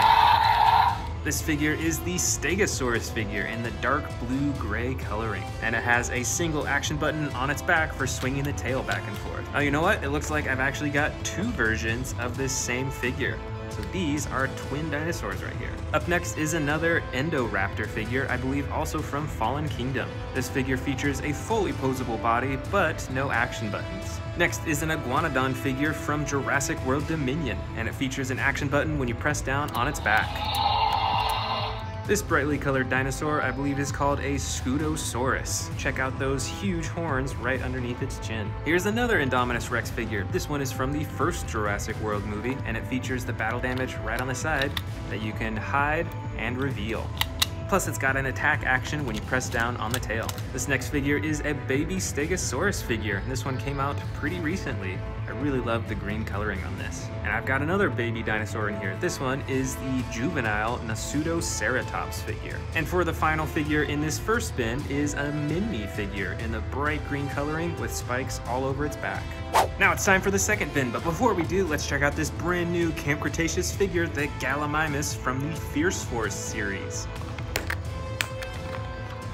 This figure is the Stegosaurus figure in the dark blue-gray coloring, and it has a single action button on its back for swinging the tail back and forth. Oh, you know what? It looks like I've actually got two versions of this same figure. So these are twin dinosaurs right here. Up next is another Endoraptor figure, I believe also from Fallen Kingdom. This figure features a fully posable body, but no action buttons. Next is an Iguanodon figure from Jurassic World Dominion, and it features an action button when you press down on its back. This brightly colored dinosaur, I believe, is called a Scutosaurus. Check out those huge horns right underneath its chin. Here's another Indominus Rex figure. This one is from the first Jurassic World movie, and it features the battle damage right on the side that you can hide and reveal. Plus, it's got an attack action when you press down on the tail. This next figure is a baby Stegosaurus figure, and this one came out pretty recently. I really love the green coloring on this. And I've got another baby dinosaur in here. This one is the juvenile Nasutoceratops figure. And for the final figure in this first bin is a Minmi figure in the bright green coloring with spikes all over its back. Now it's time for the second bin, but before we do, let's check out this brand new Camp Cretaceous figure, the Gallimimus from the Fierce Force series.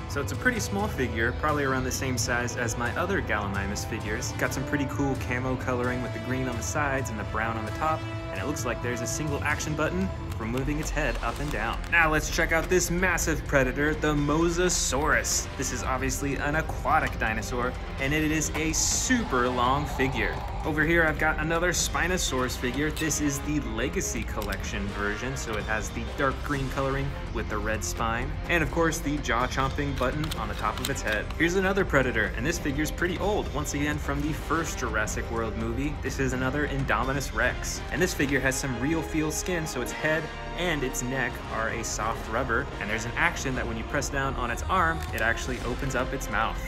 So it's a pretty small figure, probably around the same size as my other Gallimimus figures. Got some pretty cool camo coloring with the green on the sides and the brown on the top, and it looks like there's a single action button for moving its head up and down. Now let's check out this massive predator, the Mosasaurus. This is obviously an aquatic dinosaur, and it is a super long figure. Over here I've got another Spinosaurus figure. This is the Legacy Collection version, so it has the dark green coloring with the red spine, and of course the jaw-chomping button on the top of its head. Here's another predator, and this figure's pretty old, once again from the first Jurassic World movie. This is another Indominus Rex, and this figure has some real feel skin, so its head and its neck are a soft rubber, and there's an action that when you press down on its arm, it actually opens up its mouth.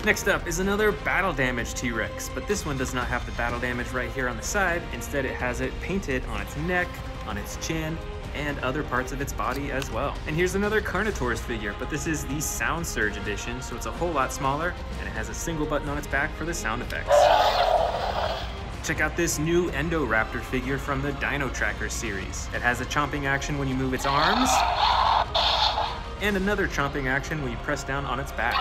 Next up is another battle damage T-Rex, but this one does not have the battle damage right here on the side. Instead, it has it painted on its neck, on its chin, and other parts of its body as well. And here's another Carnotaurus figure, but this is the Sound Surge edition, so it's a whole lot smaller, and it has a single button on its back for the sound effects. Check out this new Endoraptor figure from the Dino Tracker series. It has a chomping action when you move its arms, and another chomping action when you press down on its back.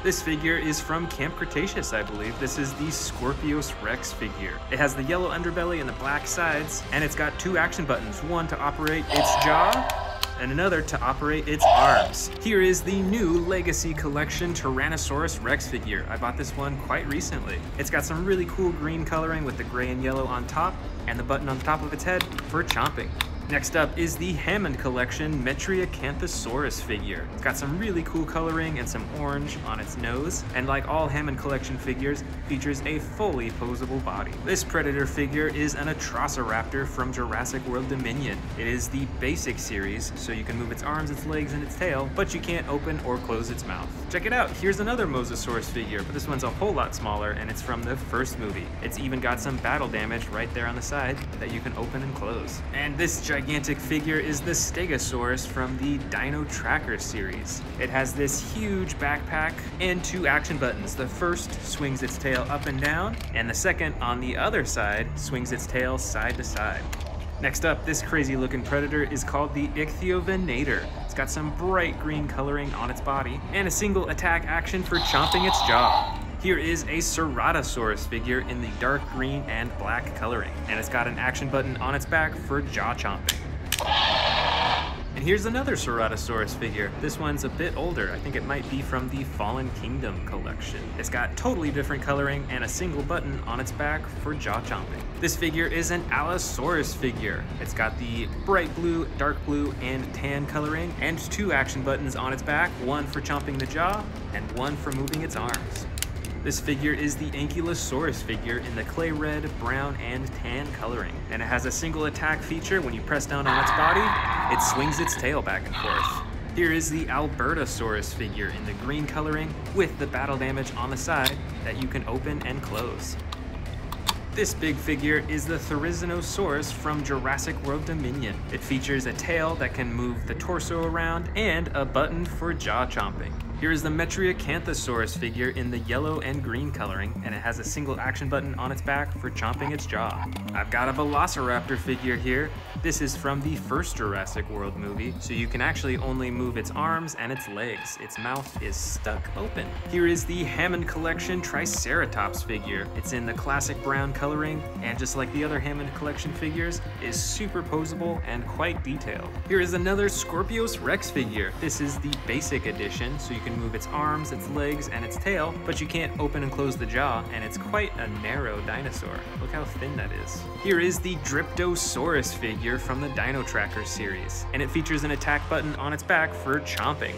This figure is from Camp Cretaceous, I believe. This is the Scorpios Rex figure. It has the yellow underbelly and the black sides, and it's got two action buttons, one to operate its jaw, and another to operate its arms. Here is the new Legacy Collection Tyrannosaurus Rex figure. I bought this one quite recently. It's got some really cool green coloring with the gray and yellow on top, and the button on the top of its head for chomping. Next up is the Hammond Collection Metriacanthosaurus figure. It's got some really cool coloring and some orange on its nose, and like all Hammond Collection figures, features a fully posable body. This predator figure is an Atrociraptor from Jurassic World Dominion. It is the basic series, so you can move its arms, its legs, and its tail, but you can't open or close its mouth. Check it out, here's another Mosasaurus figure, but this one's a whole lot smaller, and it's from the first movie. It's even got some battle damage right there on the side that you can open and close. And this gigantic figure is the Stegosaurus from the Dino Tracker series. It has this huge backpack and 2 action buttons. The first swings its tail up and down, and the second on the other side swings its tail side to side. Next up, this crazy looking predator is called the Ichthyovenator. It's got some bright green coloring on its body and a single attack action for chomping its jaw. Here is a Ceratosaurus figure in the dark green and black coloring, and it's got an action button on its back for jaw chomping. And here's another Ceratosaurus figure. This one's a bit older. I think it might be from the Fallen Kingdom collection. It's got totally different coloring and a single button on its back for jaw chomping. This figure is an Allosaurus figure. It's got the bright blue, dark blue, and tan coloring, and 2 action buttons on its back, one for chomping the jaw and one for moving its arms. This figure is the Ankylosaurus figure in the clay red, brown, and tan coloring, and it has a single attack feature. When you press down on its body, it swings its tail back and forth. Here is the Albertosaurus figure in the green coloring with the battle damage on the side that you can open and close. This big figure is the Therizinosaurus from Jurassic World Dominion. It features a tail that can move the torso around and a button for jaw chomping. Here is the Metriacanthosaurus figure in the yellow and green coloring, and it has a single action button on its back for chomping its jaw. I've got a Velociraptor figure here. This is from the first Jurassic World movie, so you can actually only move its arms and its legs. Its mouth is stuck open. Here is the Hammond Collection Triceratops figure. It's in the classic brown coloring, and just like the other Hammond Collection figures, is super posable and quite detailed. Here is another Scorpios Rex figure. This is the basic edition, so you can move its arms, its legs, and its tail, but you can't open and close the jaw, and it's quite a narrow dinosaur. Look how thin that is. Here is the Dryptosaurus figure from the Dino Tracker series, and it features an attack button on its back for chomping.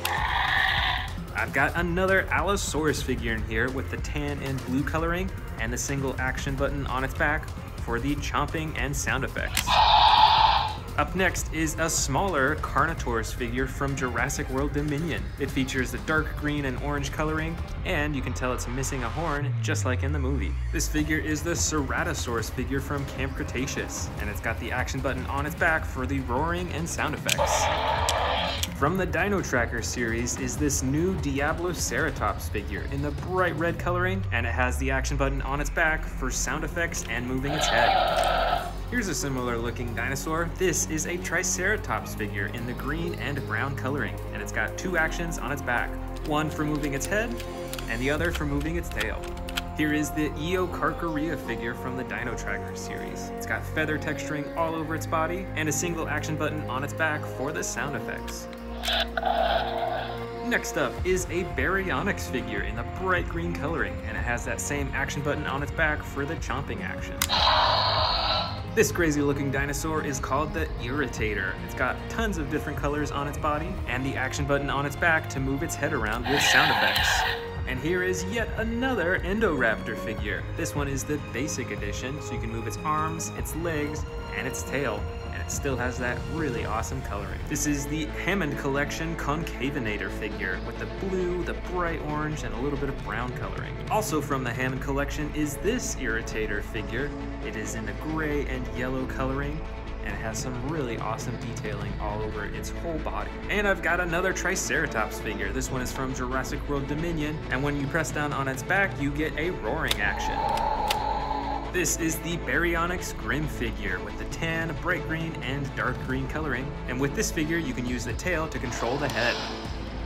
I've got another Allosaurus figure in here with the tan and blue coloring, and the single action button on its back for the chomping and sound effects. Up next is a smaller Carnotaurus figure from Jurassic World Dominion. It features the dark green and orange coloring, and you can tell it's missing a horn, just like in the movie. This figure is the Ceratosaurus figure from Camp Cretaceous, and it's got the action button on its back for the roaring and sound effects. From the Dino Tracker series is this new Diabloceratops figure in the bright red coloring, and it has the action button on its back for sound effects and moving its head. Here's a similar looking dinosaur. This is a Triceratops figure in the green and brown coloring, and it's got 2 actions on its back, one for moving its head and the other for moving its tail. Here is the Eocarcharia figure from the Dino Tracker series. It's got feather texturing all over its body and a single action button on its back for the sound effects. Next up is a Baryonyx figure in the bright green coloring, and it has that same action button on its back for the chomping action. This crazy looking dinosaur is called the Irritator. It's got tons of different colors on its body and the action button on its back to move its head around with sound effects. And here is yet another Endoraptor figure. This one is the basic edition, so you can move its arms, its legs, and its tail, and it still has that really awesome coloring. This is the Hammond Collection Concavenator figure with the blue, the bright orange, and a little bit of brown coloring. Also from the Hammond Collection is this Irritator figure. It is in the gray and yellow coloring, and it has some really awesome detailing all over its whole body. And I've got another Triceratops figure. This one is from Jurassic World Dominion, and when you press down on its back, you get a roaring action. This is the Baryonyx Grim figure with the tan, bright green, and dark green coloring. And with this figure, you can use the tail to control the head.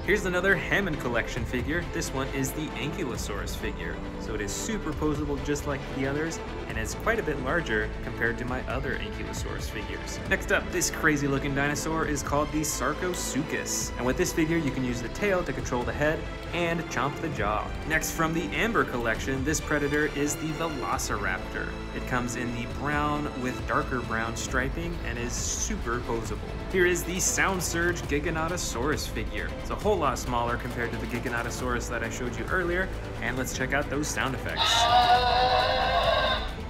Here's another Hammond Collection figure. This one is the Ankylosaurus figure. So it is super posable just like the others, and is quite a bit larger compared to my other Ankylosaurus figures. Next up, this crazy looking dinosaur is called the Sarcosuchus. And with this figure, you can use the tail to control the head and chomp the jaw. Next, from the Amber Collection, this predator is the Velociraptor. It comes in the brown with darker brown striping and is super posable. Here is the Sound Surge Giganotosaurus figure. It's a whole lot smaller compared to the Giganotosaurus that I showed you earlier, and let's check out those sound effects.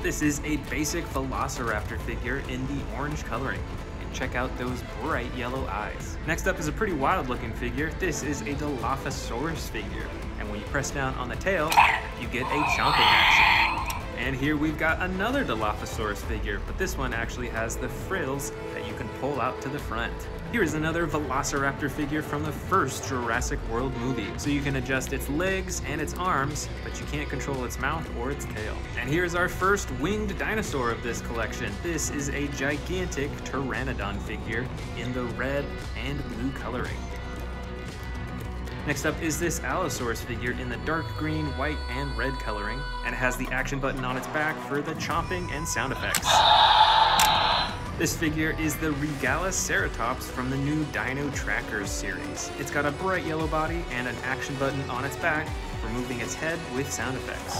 This is a basic Velociraptor figure in the orange coloring. And check out those bright yellow eyes. Next up is a pretty wild looking figure. This is a Dilophosaurus figure. And when you press down on the tail, you get a chomping action. And here we've got another Dilophosaurus figure, but this one actually has the frills that you can pull out to the front. Here is another Velociraptor figure from the first Jurassic World movie. So you can adjust its legs and its arms, but you can't control its mouth or its tail. And here's our first winged dinosaur of this collection. This is a gigantic Pteranodon figure in the red and blue coloring. Next up is this Allosaurus figure in the dark green, white, and red coloring, and it has the action button on its back for the chomping and sound effects. This figure is the Regaloceratops from the new Dino Trackers series. It's got a bright yellow body and an action button on its back for moving its head with sound effects.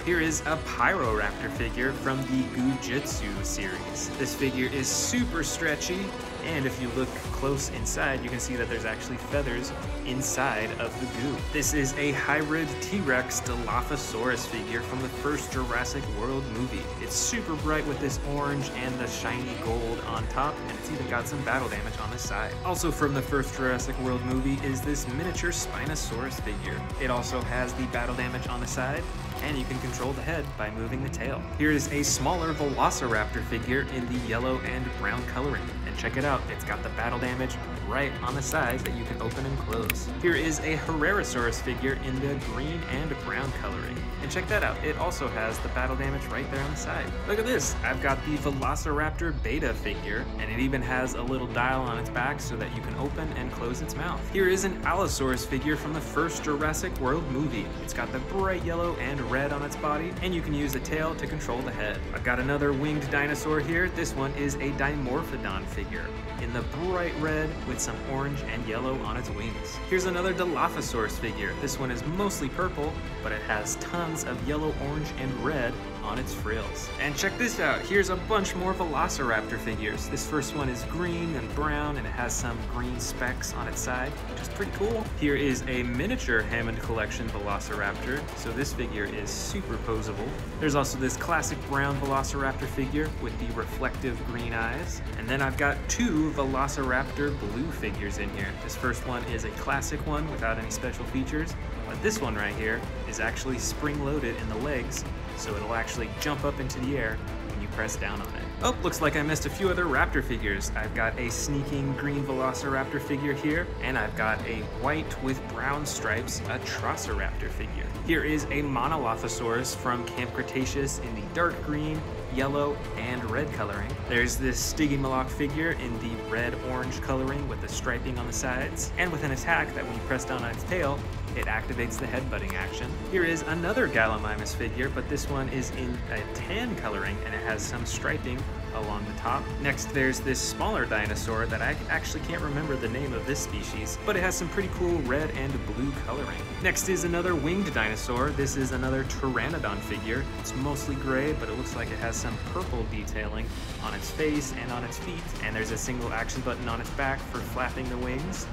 Here is a Pyroraptor figure from the Gujitsu series. This figure is super stretchy, and if you look close inside, you can see that there's actually feathers inside of the goo. This is a hybrid T-Rex Dilophosaurus figure from the first Jurassic World movie. It's super bright with this orange and the shiny gold on top, and it's even got some battle damage on the side. Also from the first Jurassic World movie is this miniature Spinosaurus figure. It also has the battle damage on the side, and you can control the head by moving the tail. Here is a smaller Velociraptor figure in the yellow and brown coloring. And check it out, it's got the battle damage right on the side that you can open and close. Here is a Herrerasaurus figure in the green and brown coloring. And check that out, it also has the battle damage right there on the side. Look at this, I've got the Velociraptor Beta figure, and it even has a little dial on its back so that you can open and close its mouth. Here is an Allosaurus figure from the first Jurassic World movie. It's got the bright yellow and red on its body, and you can use the tail to control the head. I've got another winged dinosaur here. This one is a Dimorphodon figure in the bright red with some orange and yellow on its wings. Here's another Dilophosaurus figure. This one is mostly purple, but it has tons of yellow, orange, and red on its frills. And check this out, here's a bunch more Velociraptor figures. This first one is green and brown, and it has some green specks on its side, which is pretty cool. Here is a miniature Hammond Collection Velociraptor, so this figure is super posable. There's also this classic brown Velociraptor figure with the reflective green eyes. And then I've got two Velociraptor blue figures in here. This first one is a classic one without any special features, but this one right here is actually spring-loaded in the legs, so it'll actually jump up into the air when you press down on it. Oh, looks like I missed a few other raptor figures. I've got a sneaking green Velociraptor figure here, and I've got a white with brown stripes Atrociraptor figure. Here is a Monolothosaurus from Camp Cretaceous in the dark green, yellow, and red coloring. There's this Stygimoloch figure in the red-orange coloring with the striping on the sides, and with an attack that when you press down on its tail, it activates the headbutting action. Here is another Gallimimus figure, but this one is in a tan coloring, and it has some striping along the top. Next, there's this smaller dinosaur that I actually can't remember the name of this species, but it has some pretty cool red and blue coloring. Next is another winged dinosaur. This is another Pteranodon figure. It's mostly gray, but it looks like it has some purple detailing on its face and on its feet, and there's a single action button on its back for flapping the wings.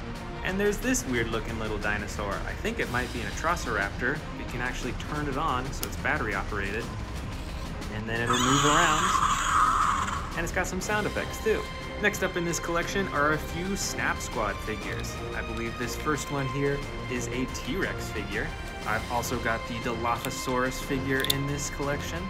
And there's this weird looking little dinosaur. I think it might be an Atrociraptor. You can actually turn it on so it's battery operated, and then it'll move around. And it's got some sound effects too. Next up in this collection are a few Snap Squad figures. I believe this first one here is a T-Rex figure. I've also got the Dilophosaurus figure in this collection.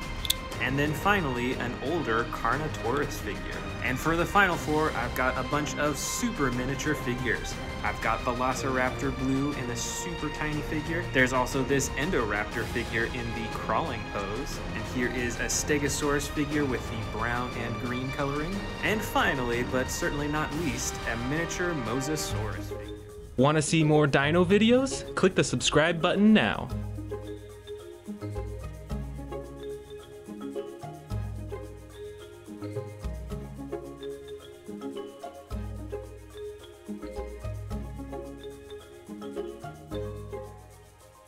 And then finally, an older Carnotaurus figure. And for the final four, I've got a bunch of super miniature figures. I've got Velociraptor Blue in a super tiny figure. There's also this Endoraptor figure in the crawling pose. And here is a Stegosaurus figure with the brown and green coloring. And finally, but certainly not least, a miniature Mosasaurus figure. Want to see more dino videos? Click the subscribe button now.